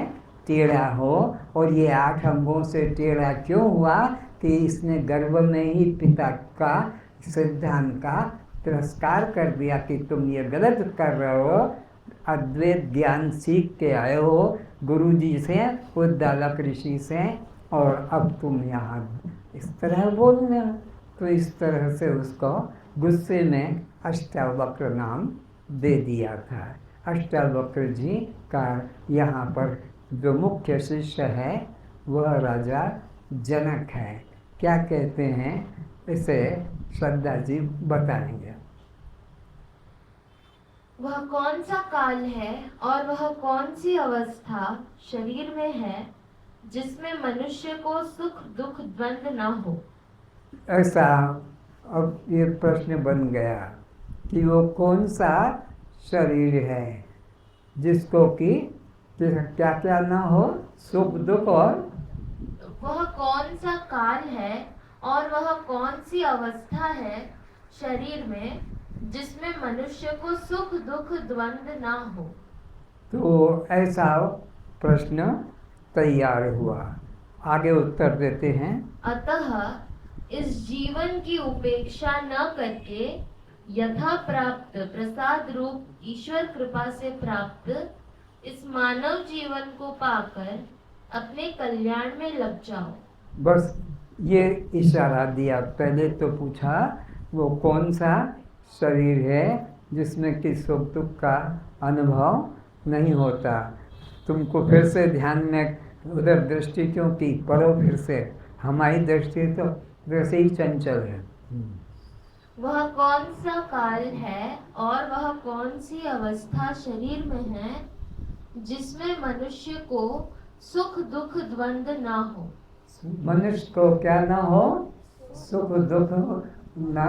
टेढ़ा हो। और ये 8 अंगों से टेढ़ा क्यों हुआ कि इसने गर्भ में ही पिता का सिद्धांत का तिरस्कार कर दिया कि तुम ये गलत कर रहे हो, अद्वैत ज्ञान सीख के आए हो गुरु जी से, उद्दालक ऋषि से, और अब तुम यहाँ इस तरह बोल रहे हो। तो इस तरह से उसको गुस्से में अष्टावक्र नाम दे दिया था। अष्टावक्र जी का यहाँ पर जो मुख्य शिष्य है वह राजा जनक है। क्या कहते हैं इसे श्रद्धा जी बताएंगे। वह कौन सा काल है और वह कौन सी अवस्था शरीर में है जिसमें मनुष्य को सुख दुख द्वंद्व न हो? ऐसा अब ये प्रश्न बन गया कि वो कौन सा शरीर है जिसको कि क्या क्या ना हो, सुख दुख, और वह कौन सा काल है और वह कौन सी अवस्था है शरीर में जिसमें मनुष्य को सुख दुख द्वंद्व ना हो? तो ऐसा प्रश्न तैयार हुआ। आगे उत्तर देते हैं। अतः इस जीवन की उपेक्षा न करके यथा प्राप्त प्रसाद रूप ईश्वर कृपा से प्राप्त इस मानव जीवन को पाकर अपने कल्याण में लग जाओ। बस ये इशारा दिया। पहले तो पूछा वो कौन सा शरीर है जिसमें कि सुख दुख का अनुभव नहीं होता। तुमको फिर से ध्यान में उधर दृष्टि क्यों की? पढ़ो फिर से। हमारी दृष्टि तो वैसे ही चंचल है। वह कौन सा काल है और वह कौन सी अवस्था शरीर में है जिसमें मनुष्य को सुख दुख द्वंद्व ना हो? मनुष्य को क्या ना हो? सुख दुख ना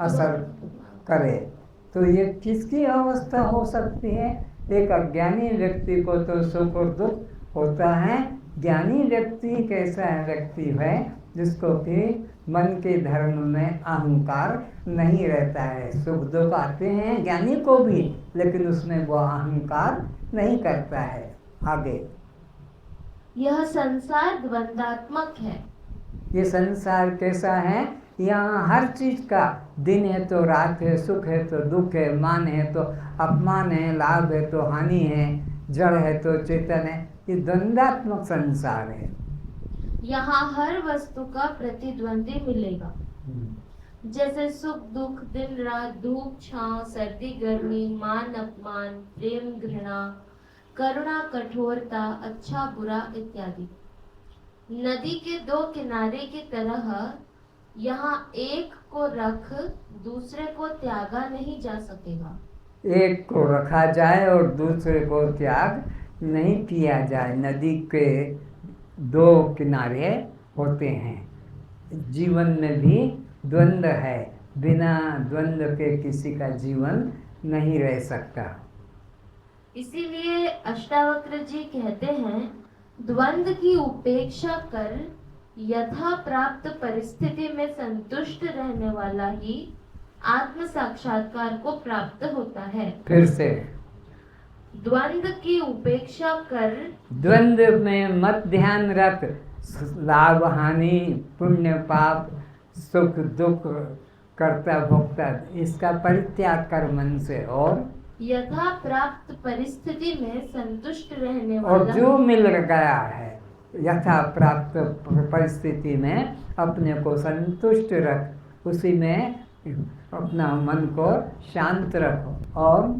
असर करे। तो ये किसकी अवस्था हो सकती है? एक अज्ञानी व्यक्ति को तो सुख और दुख होता है। ज्ञानी व्यक्ति कैसा है? व्यक्ति है जिसको कि मन के धर्म में अहंकार नहीं रहता है। सुख दुख आते हैं ज्ञानी को भी, लेकिन उसमें वो अहंकार नहीं करता है। आगे, यह संसार द्वंदात्मक है। ये संसार कैसा है? यहाँ हर चीज का, दिन है तो रात है, सुख है तो दुख है, मान है तो अपमान है, लाभ है तो हानि है, जड़ है तो चेतन है। ये द्वंदात्मक संसार है। यहाँ हर वस्तु का प्रतिद्वंदी मिलेगा। जैसे सुख दुख, दिन रात, धूप छांव, सर्दी गर्मी, मान अपमान, प्रेम घृणा, करुणा कठोरता, अच्छा बुरा इत्यादि। नदी के 2 किनारे की तरह यहाँ एक को रख दूसरे को त्यागा नहीं जा सकेगा। एक को रखा जाए और दूसरे को त्याग नहीं किया जाए। नदी के 2 किनारे होते हैं। जीवन में भी द्वंद्व है। बिना द्वंद्व के किसी का जीवन नहीं रह सकता। इसीलिए अष्टावक्र जी कहते हैं, द्वंद्व की उपेक्षा कर यथा प्राप्त परिस्थिति में संतुष्ट रहने वाला ही आत्म साक्षात्कार को प्राप्त होता है। फिर से द्वंद्व की उपेक्षा कर, द्वंद्व में मत ध्यान रख, लाभ हानि, पुण्य पाप, सुख दुख, कर्ता भोक्ता, इसका परित्याग कर मन से। और यथा प्राप्त परिस्थिति में संतुष्ट रहने और वाला जो मिल गया है यथा प्राप्त परिस्थिति में अपने को संतुष्ट रख, उसी में अपना मन को शांत रखो। और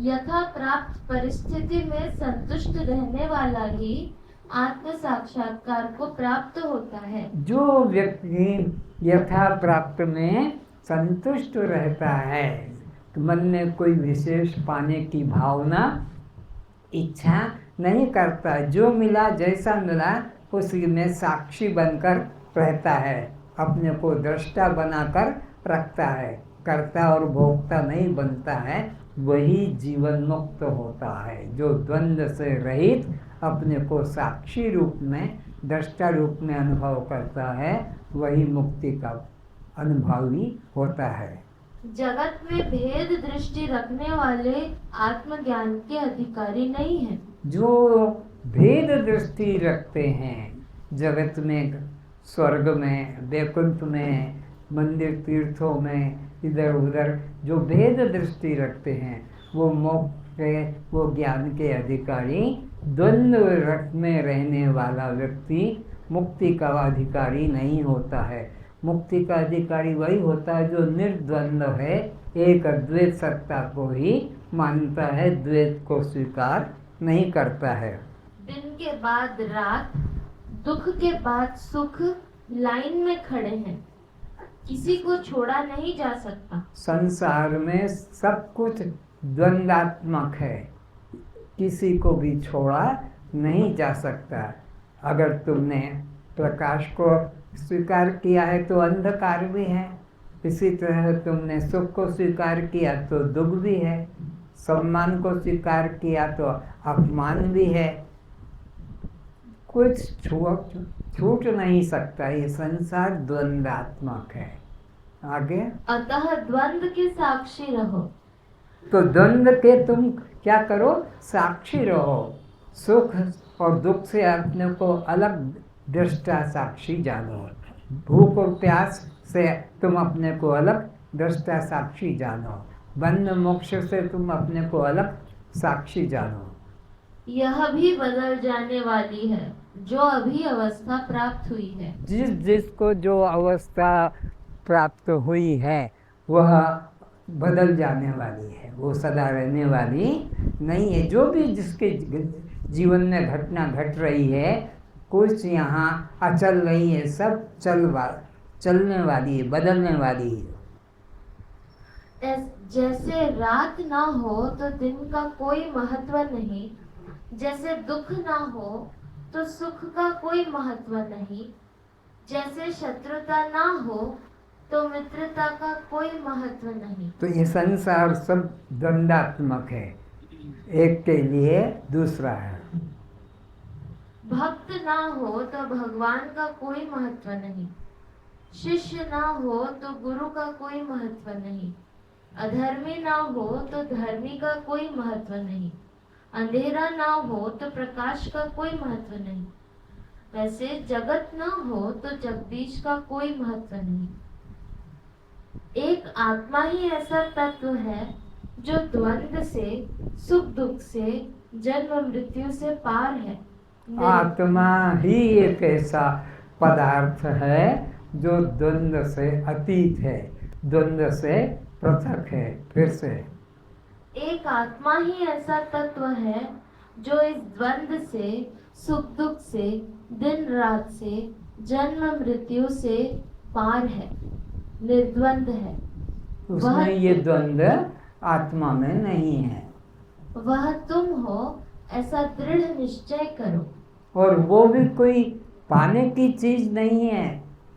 यथा प्राप्त परिस्थिति में संतुष्ट रहने वाला ही आत्म साक्षात्कार को प्राप्त होता है। जो व्यक्ति यथा प्राप्त में संतुष्ट रहता है, तो मन में कोई विशेष पाने की भावना, इच्छा नहीं करता, जो मिला जैसा मिला उसी में साक्षी बनकर रहता है, अपने को दृष्टा बनाकर रखता है, कर्ता और भोक्ता नहीं बनता है, वही जीवन मुक्त होता है। जो द्वंद्व से रहित अपने को साक्षी रूप में, दृष्टा रूप में अनुभव करता है, वही मुक्ति का अनुभवी होता है। जगत में भेद दृष्टि रखने वाले आत्मज्ञान के अधिकारी नहीं हैं। जो भेद दृष्टि रखते हैं जगत में, स्वर्ग में, वैकुंठ में, मंदिर तीर्थों में, इधर उधर जो भेद दृष्टि रखते हैं, वो मोक्ष के, वो ज्ञान के अधिकारी। द्वंद्व रस में रहने वाला व्यक्ति मुक्ति का अधिकारी नहीं होता है। मुक्ति का अधिकारी वही होता है जो निर्द्वंद्व है, एक अद्वैत सत्ता को ही मानता है, द्वैत को स्वीकार नहीं करता है। दिन के बाद रात, दुख के बाद सुख लाइन में खड़े हैं, किसी को छोड़ा नहीं जा सकता। संसार में सब कुछ द्वंद्वात्मक है, किसी को भी छोड़ा नहीं जा सकता। अगर तुमने प्रकाश को स्वीकार किया है तो अंधकार भी है, इसी तरह तुमने सुख को स्वीकार किया तो दुख भी है, सम्मान को स्वीकार किया तो अपमान भी है, कुछ छूट नहीं सकता। ये संसार द्वंद्वात्मक है। आगे, अतः द्वंद्व के साक्षी रहो। तो द्वंद्व के तुम क्या करो? साक्षी रहो। सुख और दुख से अपने को अलग दृष्टा साक्षी जानो। भूख और प्यास से तुम अपने को अलग दृष्टा साक्षी जानो। बंध मोक्ष से तुम अपने को अलग साक्षी जानो। यह भी बदल जाने वाली है जो अभी अवस्था प्राप्त हुई है। जिसको जो अवस्था प्राप्त हुई है वह बदल जाने वाली है, वो सदा रहने वाली नहीं है। जो भी जिसके जीवन में घटना घट रही है, कुछ यहाँ अचल नहीं है, सब चलने वाली है, बदलने वाली है। जैसे रात ना हो तो दिन का कोई महत्व नहीं, जैसे दुख ना हो तो सुख का कोई महत्व नहीं, जैसे शत्रुता ना हो तो मित्रता का कोई महत्व नहीं। तो ये संसार सब द्वंद्वात्मक है, एक के लिए दूसरा है। भक्त ना हो तो भगवान का कोई महत्व नहीं, शिष्य ना हो तो गुरु का कोई महत्व नहीं, अधर्मी ना हो तो धर्मी का कोई महत्व नहीं, अंधेरा ना हो तो प्रकाश का कोई महत्व नहीं, वैसे जगत ना हो तो जगदीश का कोई महत्व नहीं। एक आत्मा ही ऐसा तत्व है जो द्वंद्व से, सुख दुख से, जन्म मृत्यु से पार है। आत्मा ही एक ऐसा पदार्थ है जो द्वंद्व से अतीत है, द्वंद्व से पृथक है। फिर से, एक आत्मा ही ऐसा तत्व है जो इस द्वंद्व से, सुख दुख से, दिन रात से, जन्म मृत्यु से पार है, निर्द्वंद है। उसमें ये द्वंद्व आत्मा में नहीं है। वह तुम हो ऐसा दृढ़ निश्चय करो। और वो भी कोई पाने की चीज नहीं है,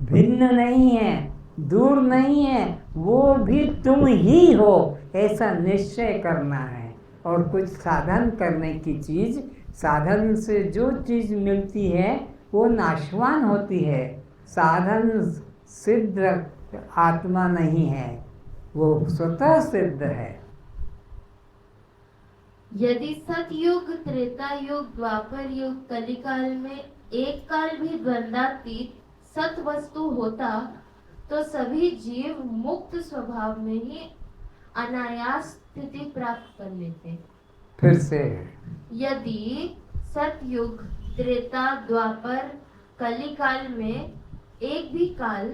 भिन्न नहीं है, दूर नहीं है, वो भी तुम ही हो, ऐसा निश्चय करना है। और कुछ साधन करने की चीज, साधन से जो चीज मिलती है वो नाशवान होती है, साधन सिद्ध आत्मा नहीं है, वो स्वतः सिद्ध है। यदि सतयुग, त्रेता युग, द्वापर युग, कलिकाल में एक काल भी द्वंद्वातीत सत वस्तु होता तो सभी जीव मुक्त स्वभाव में ही अनायास स्थिति प्राप्त कर लेते। फिर से यदि सतयुग, त्रेता, द्वापर, कलिकाल में एक भी काल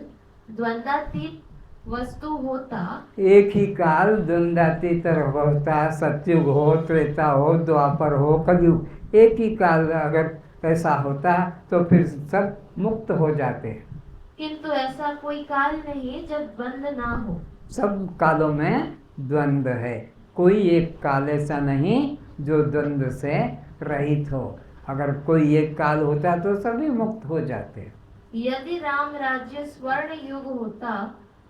द्वंद्वातीत वस्तु होता, एक ही काल द्वंद्वातीत होता, सतयुग हो, त्रेता हो, द्वापर हो, कलयुग, एक ही काल अगर ऐसा होता तो फिर सब मुक्त हो जाते। किंतु ऐसा कोई काल नहीं जब द्वंद्व ना हो। सब कालों में द्वंद्व है, कोई एक काल ऐसा नहीं जो द्वंद्व से रहित हो। अगर कोई एक काल होता तो सभी मुक्त हो जाते। यदि राम राज्य स्वर्ण युग होता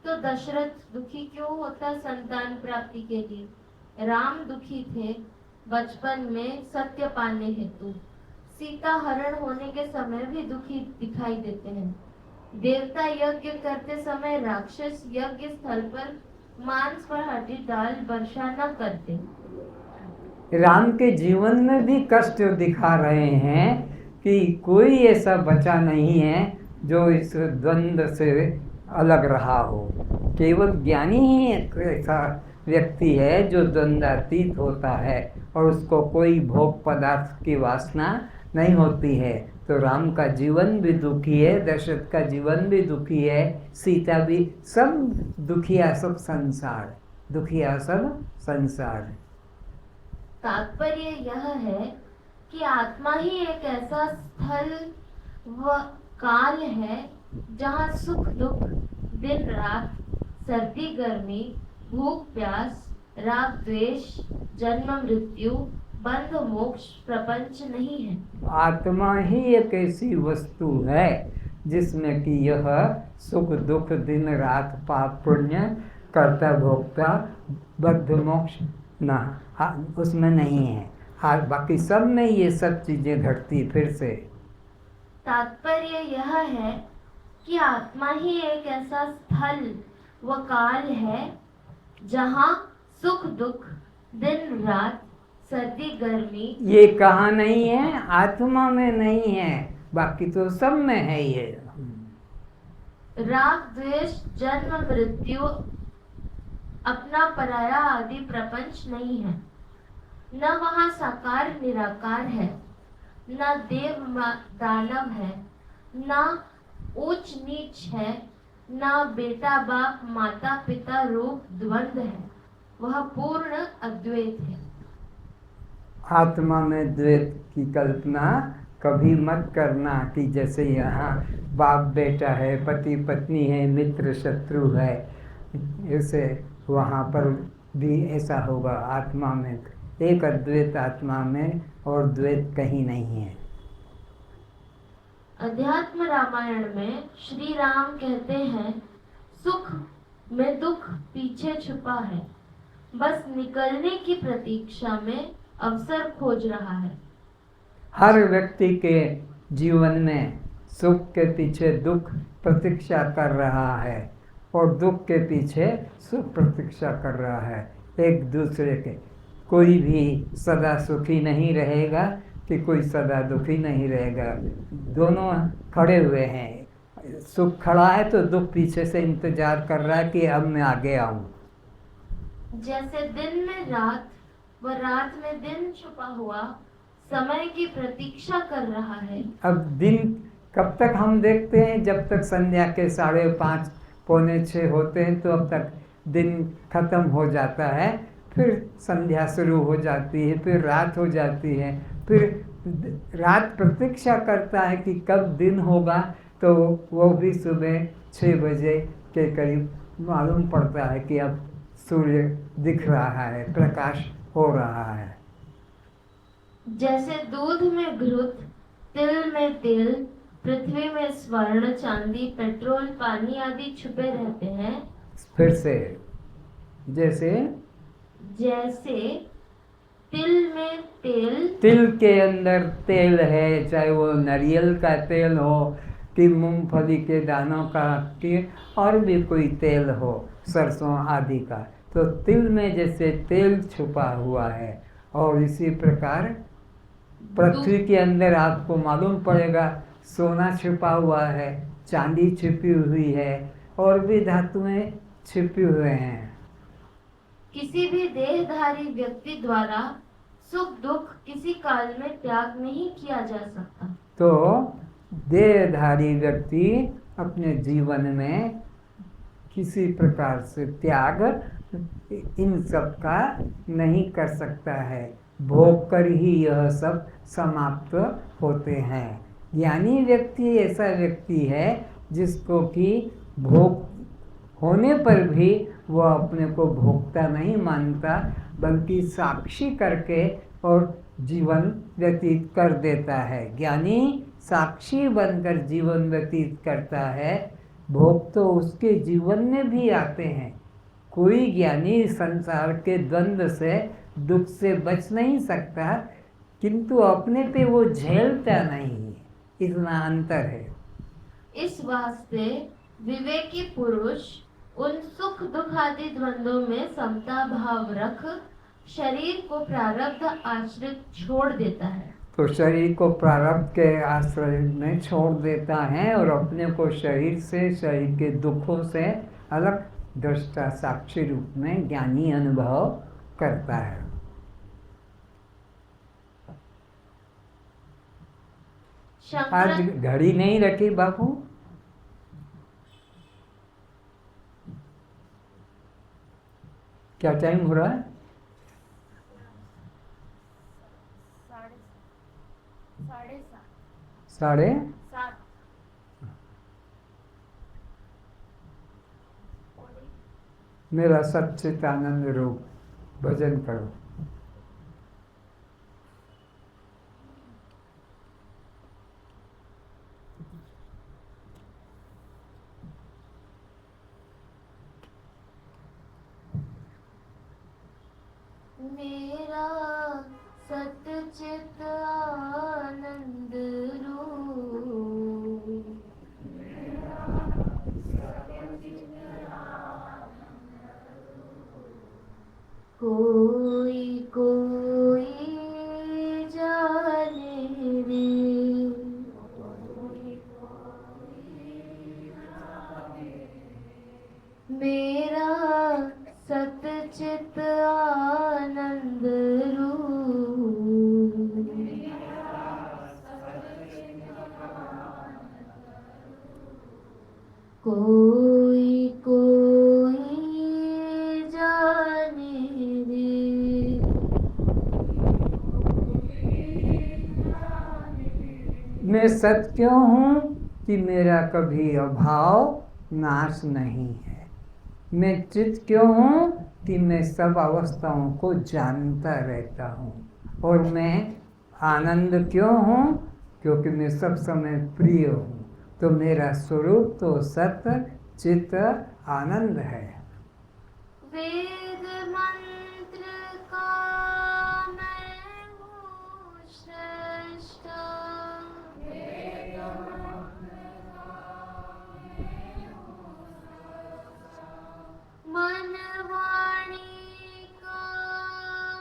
तो दशरथ दुखी क्यों होता संतान प्राप्ति के लिए? राम दुखी थे बचपन में सत्य पाने हेतु, सीता हरण होने के समय भी दुखी दिखाई देते हैं। देवता यज्ञ करते समय राक्षस यज्ञ स्थल पर मांस पर हड्डी डाल वर्षा न करते। राम के जीवन में भी कष्ट दिखा रहे हैं कि कोई ऐसा बचा नहीं है जो इस द्वंद्व से अलग रहा हो। केवल ज्ञानी ही एक ऐसा व्यक्ति है जो द्वंद्वातीत होता है और उसको कोई भोग पदार्थ की वासना नहीं होती है। तो राम का जीवन भी दुखी है, दशरथ का जीवन भी दुखी है, सीता भी, सब दुखिया, सब संसार दुखिया, सब संसार। तात्पर्य यह है कि आत्मा ही एक ऐसा स्थल व काल है जहाँ सुख दुख, दिन रात, सर्दी गर्मी, भूख प्यास, राग द्वेष, जन्म मृत्यु, बंध मोक्ष, प्रपंच नहीं है। आत्मा ही एक ऐसी वस्तु है जिसमें कि यह सुख दुख, दिन रात, पाप पुण्य, कर्ता भोक्ता, बद्ध मोक्ष ना उसमें नहीं है। हाँ, बाकी सब में ये सब चीजें घटती। फिर से तात्पर्य यह है कि आत्मा ही एक ऐसा स्थल व काल है जहाँ सुख दुख, दिन रात, सर्दी गर्मी, ये कहाँ नहीं है? आत्मा में नहीं है, बाकी तो सब में है ये। राग द्वेष, जन्म मृत्यु, अपना पराया आदि प्रपंच नहीं है। न वहाँ साकार निराकार है, न देव दानव है, न ऊंच नीच है, न बेटा बाप माता पिता रूप द्वंद्व है। वह पूर्ण अद्वैत है। आत्मा में द्वैत की कल्पना कभी मत करना कि जैसे यहाँ बाप बेटा है, पति पत्नी है, मित्र शत्रु है, ऐसे वहाँ पर भी ऐसा होगा। आत्मा में एक अद्वैत, आत्मा में और द्वैत कहीं नहीं है। अध्यात्म रामायण में श्री राम कहते हैं, सुख में दुख पीछे छुपा है, बस निकलने की प्रतीक्षा में अवसर खोज रहा है। हर व्यक्ति के जीवन में सुख के पीछे दुख प्रतीक्षा कर रहा है और दुख के पीछे सुख प्रतीक्षा कर रहा है, एक दूसरे के। कोई भी सदा सुखी नहीं रहेगा कि कोई सदा दुखी नहीं रहेगा। दोनों खड़े हुए हैं, सुख खड़ा है तो दुख पीछे से इंतजार कर रहा है कि अब मैं आगे आऊं। जैसे दिन में रात व रात में दिन छुपा हुआ समय की प्रतीक्षा कर रहा है। अब दिन कब तक हम देखते हैं? जब तक संध्या के 5:30 पौने 6 होते हैं तो अब तक दिन खत्म हो जाता है, फिर संध्या शुरू हो जाती है, फिर रात हो जाती है, फिर रात प्रतीक्षा करता है कि कब दिन होगा, तो वो भी सुबह 6 बजे के करीब मालूम पड़ता है कि अब सूर्य दिख रहा है, प्रकाश हो रहा है। जैसे दूध में घृत, तिल में तेल, पृथ्वी में स्वर्ण, चांदी, पेट्रोल, पानी आदि छुपे रहते हैं। फिर से जैसे तिल में तेल, तिल के अंदर तेल है, चाहे वो नारियल का तेल हो कि मूंगफली के दानों का तेल और भी कोई तेल हो, सरसों आदि का। तो तिल में जैसे तेल छुपा हुआ है, और इसी प्रकार पृथ्वी के अंदर आपको मालूम पड़ेगा सोना छुपा हुआ है, चांदी छिपी हुई है, और भी धातुएं छिपी हुए हैं। किसी भी देहधारी व्यक्ति द्वारा सुख दुख किसी काल में त्याग नहीं किया जा सकता। तो देहधारी व्यक्ति अपने जीवन में किसी प्रकार से त्याग इन सब का नहीं कर सकता है, भोग कर ही यह सब समाप्त होते हैं। ज्ञानी व्यक्ति ऐसा व्यक्ति है जिसको कि भोग होने पर भी वह अपने को भोगता नहीं मानता, बल्कि साक्षी करके और जीवन व्यतीत कर देता है। ज्ञानी साक्षी बनकर जीवन व्यतीत करता है, भोग तो उसके जीवन में भी आते हैं। कोई ज्ञानी संसार के द्वंद्व से, दुख से बच नहीं सकता, किंतु अपने पे वो झेलता नहीं, इतना अंतर है। इस वास्ते विवेकी पुरुष उन सुख दुख आदि द्वंद्वों में समता भाव रख शरीर को प्रारब्ध आश्रित छोड़ देता है। तो शरीर को प्रारब्ध के आश्रय में छोड़ देता है और अपने को शरीर से, शरीर के दुखों से अलग दृष्टा साक्षी रूप में ज्ञानी अनुभव करता है। आज घड़ी नहीं रखी बापू? क्या टाइम हो रहा है? 7:30। मेरा सच्चिदानंद रूप भजन करो। मेरा सच्चित आनंद रूप, कोई कोई जाने रे, मेरा सच्चित आनंद रूप, कोई कोई जाने रे। मैं सत क्यों हूँ कि मेरा कभी अभाव नाश नहीं है। मैं चित क्यों हूँ कि मैं सब अवस्थाओं को जानता रहता हूँ। और मैं आनंद क्यों हूँ, क्योंकि मैं सब समय प्रिय हूँ। तो मेरा स्वरूप तो सत चित आनंद है। वेद मंत्र का मैं हूँ श्रेष्ठ, मन वाणी का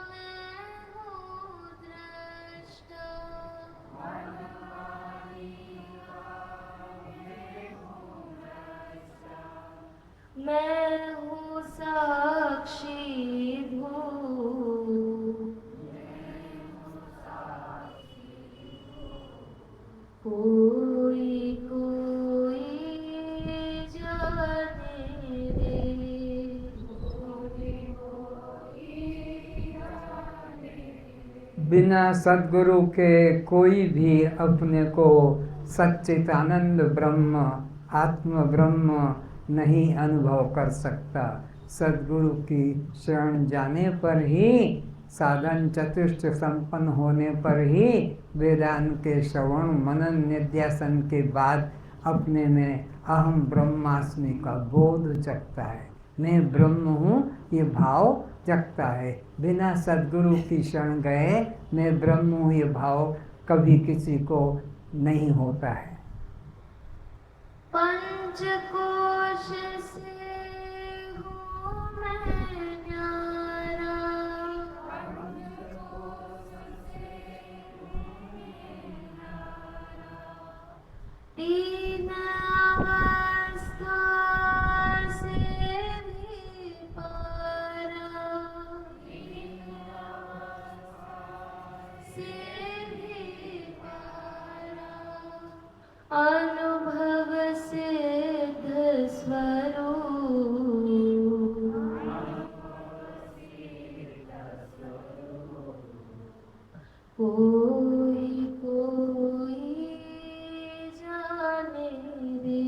मैं हूँ दृष्टा, मैं हूँ साक्षी भूत, कोई कोई जाने रे। बिना सद्गुरु के कोई भी अपने को सच्चिदानंद ब्रह्म, आत्म ब्रह्म नहीं अनुभव कर सकता। सद्गुरु की शरण जाने पर ही, साधन चतुष्ट संपन्न होने पर ही, वेदांत के श्रवण मनन निध्यासन के बाद अपने में अहम ब्रह्मास्मि का बोध जगता है। मैं ब्रह्म हूँ, ये भाव जगता है। बिना सद्गुरु की शरण गए मैं ब्रह्म हूँ ये भाव कभी किसी को नहीं होता है। पंचकोश से हूँ मैं न्यारा, तीन अवस्था से भी पारा, से भी पारा, अनुभव सिद्ध स्वरूप, कोई कोई जाने रे,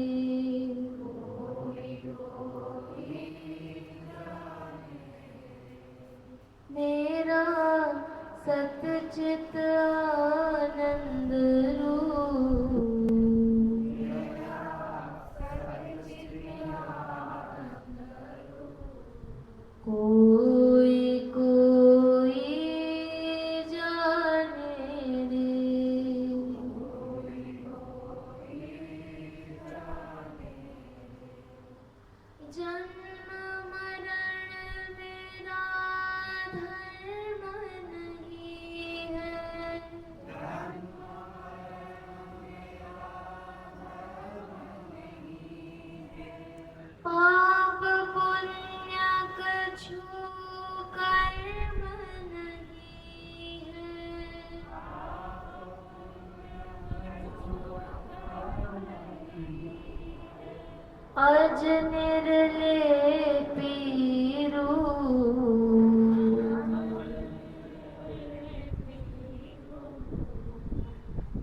मेरा सतचित आनंद रूप, कोई कोई जाने रे, जन्म मरण मेरा धर्म नहीं है, पाप पुण्य कछु कर्म नहीं है, अज निर्लेपी रूप,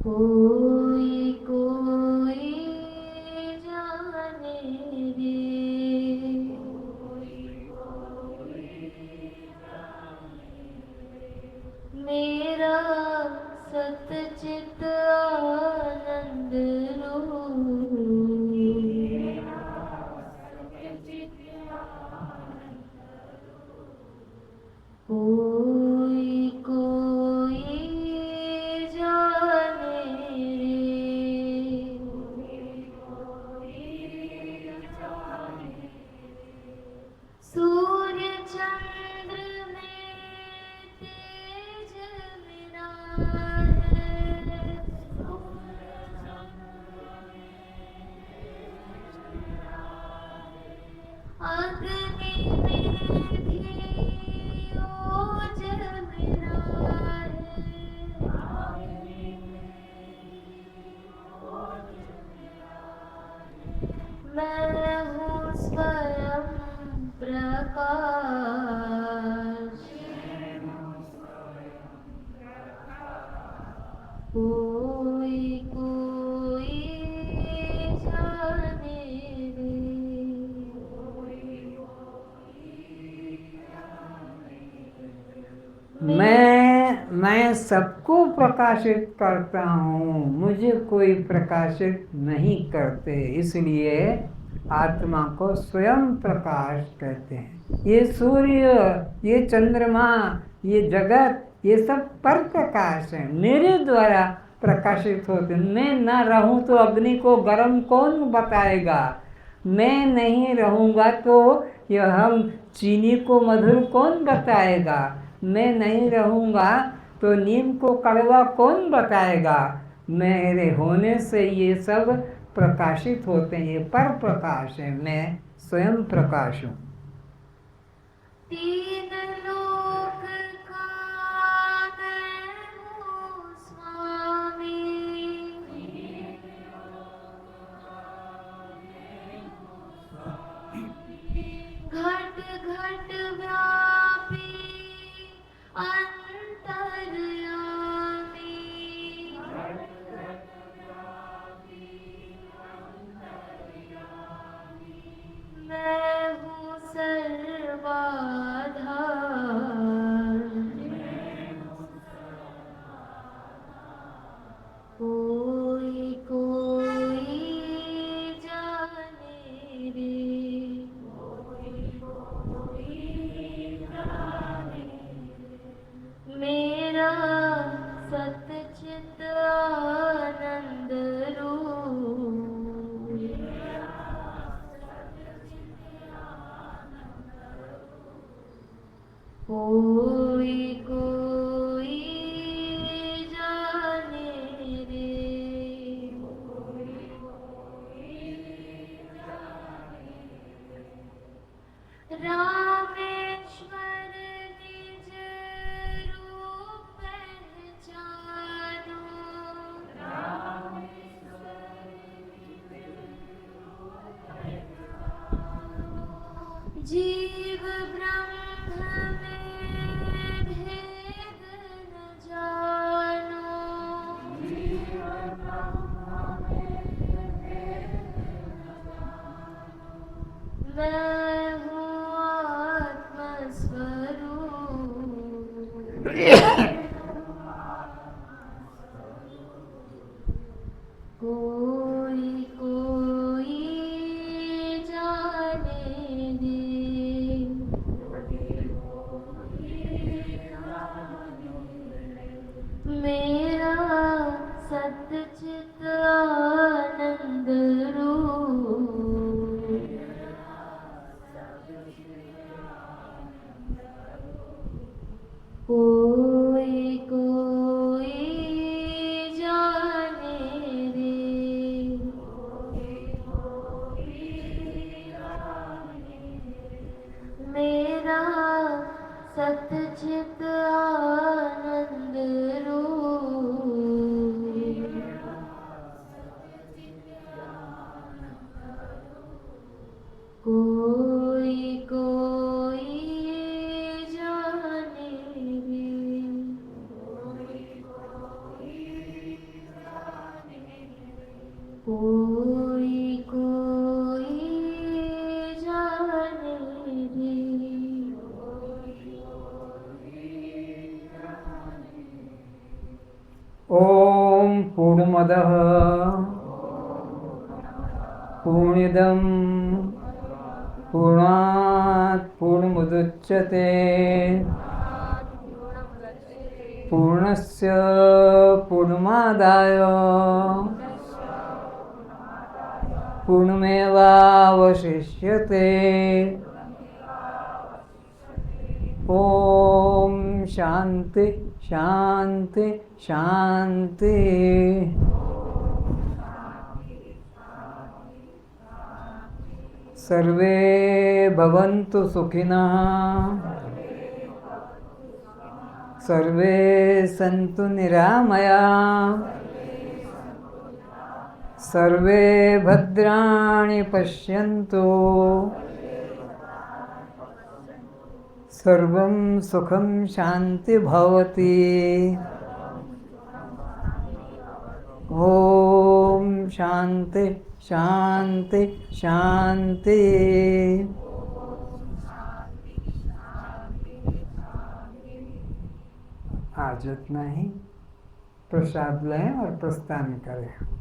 कोई कोई जाने रे, मेरा सतचित आनंद रूप, कोई कोई जाने रे, सूर्य चंद्र में तेज मेरा है, अग्नि में भी ओज मेरा है, मैं हूँ स्वयं प्रकाश, कोई कोई जाने रे, मैं सबको प्रकाशित करता हूँ, मुझे कोई प्रकाशित नहीं करते, इसलिए आत्मा को स्वयं प्रकाश कहते हैं। ये सूर्य, ये चंद्रमा, ये जगत, ये सब पर प्रकाश है, मेरे द्वारा प्रकाशित होते। मैं ना रहूं तो अग्नि को गर्म कौन बताएगा, मैं नहीं रहूँगा तो यह हम चीनी को मधुर कौन बताएगा, मैं नहीं रहूँगा तो नीम को कड़वा कौन बताएगा। मेरे होने से ये सब प्रकाशित होते हैं, ये पर प्रकाश है, मैं स्वयं प्रकाश हूँ। तीन लोक का मैं हूँ स्वामी, घट घट व्यापी अंतर्यामी, मैं हूँ सर्वाधार, कोई कोई जाने रे, कोई कोई जाने कोई कोई जाने रे, रामेश्वर निज रूप पहचानो, जीव ब्रह्म में भेद न जानो, मैं हूँ आत्मस्वरूप, कोई कोई जाने दे, मेरा सच्चित आनंद रूप, कोई कोई जाने रे, मेरा सच्चित आनंद रूप, कोई कोई जाने रे, कोई कोई जाने रे। ओम पूर्णमदः पूर्णमिदं पूर्णात् पूर्णमुदच्यते पूर्णस्य पूर्णमादाय पूर्णमेवावशिष्यते। ओम शांति शांति शांति। सर्वे भवन्तु सुखिनः, सर्वे सन्तु निरामया, सर्वे भद्राणि पश्यन्तु, सर्वं सुखं शांति भवति। ओम शांति शांति शांति। आज इतना ही। प्रसाद लें और प्रस्थान करें।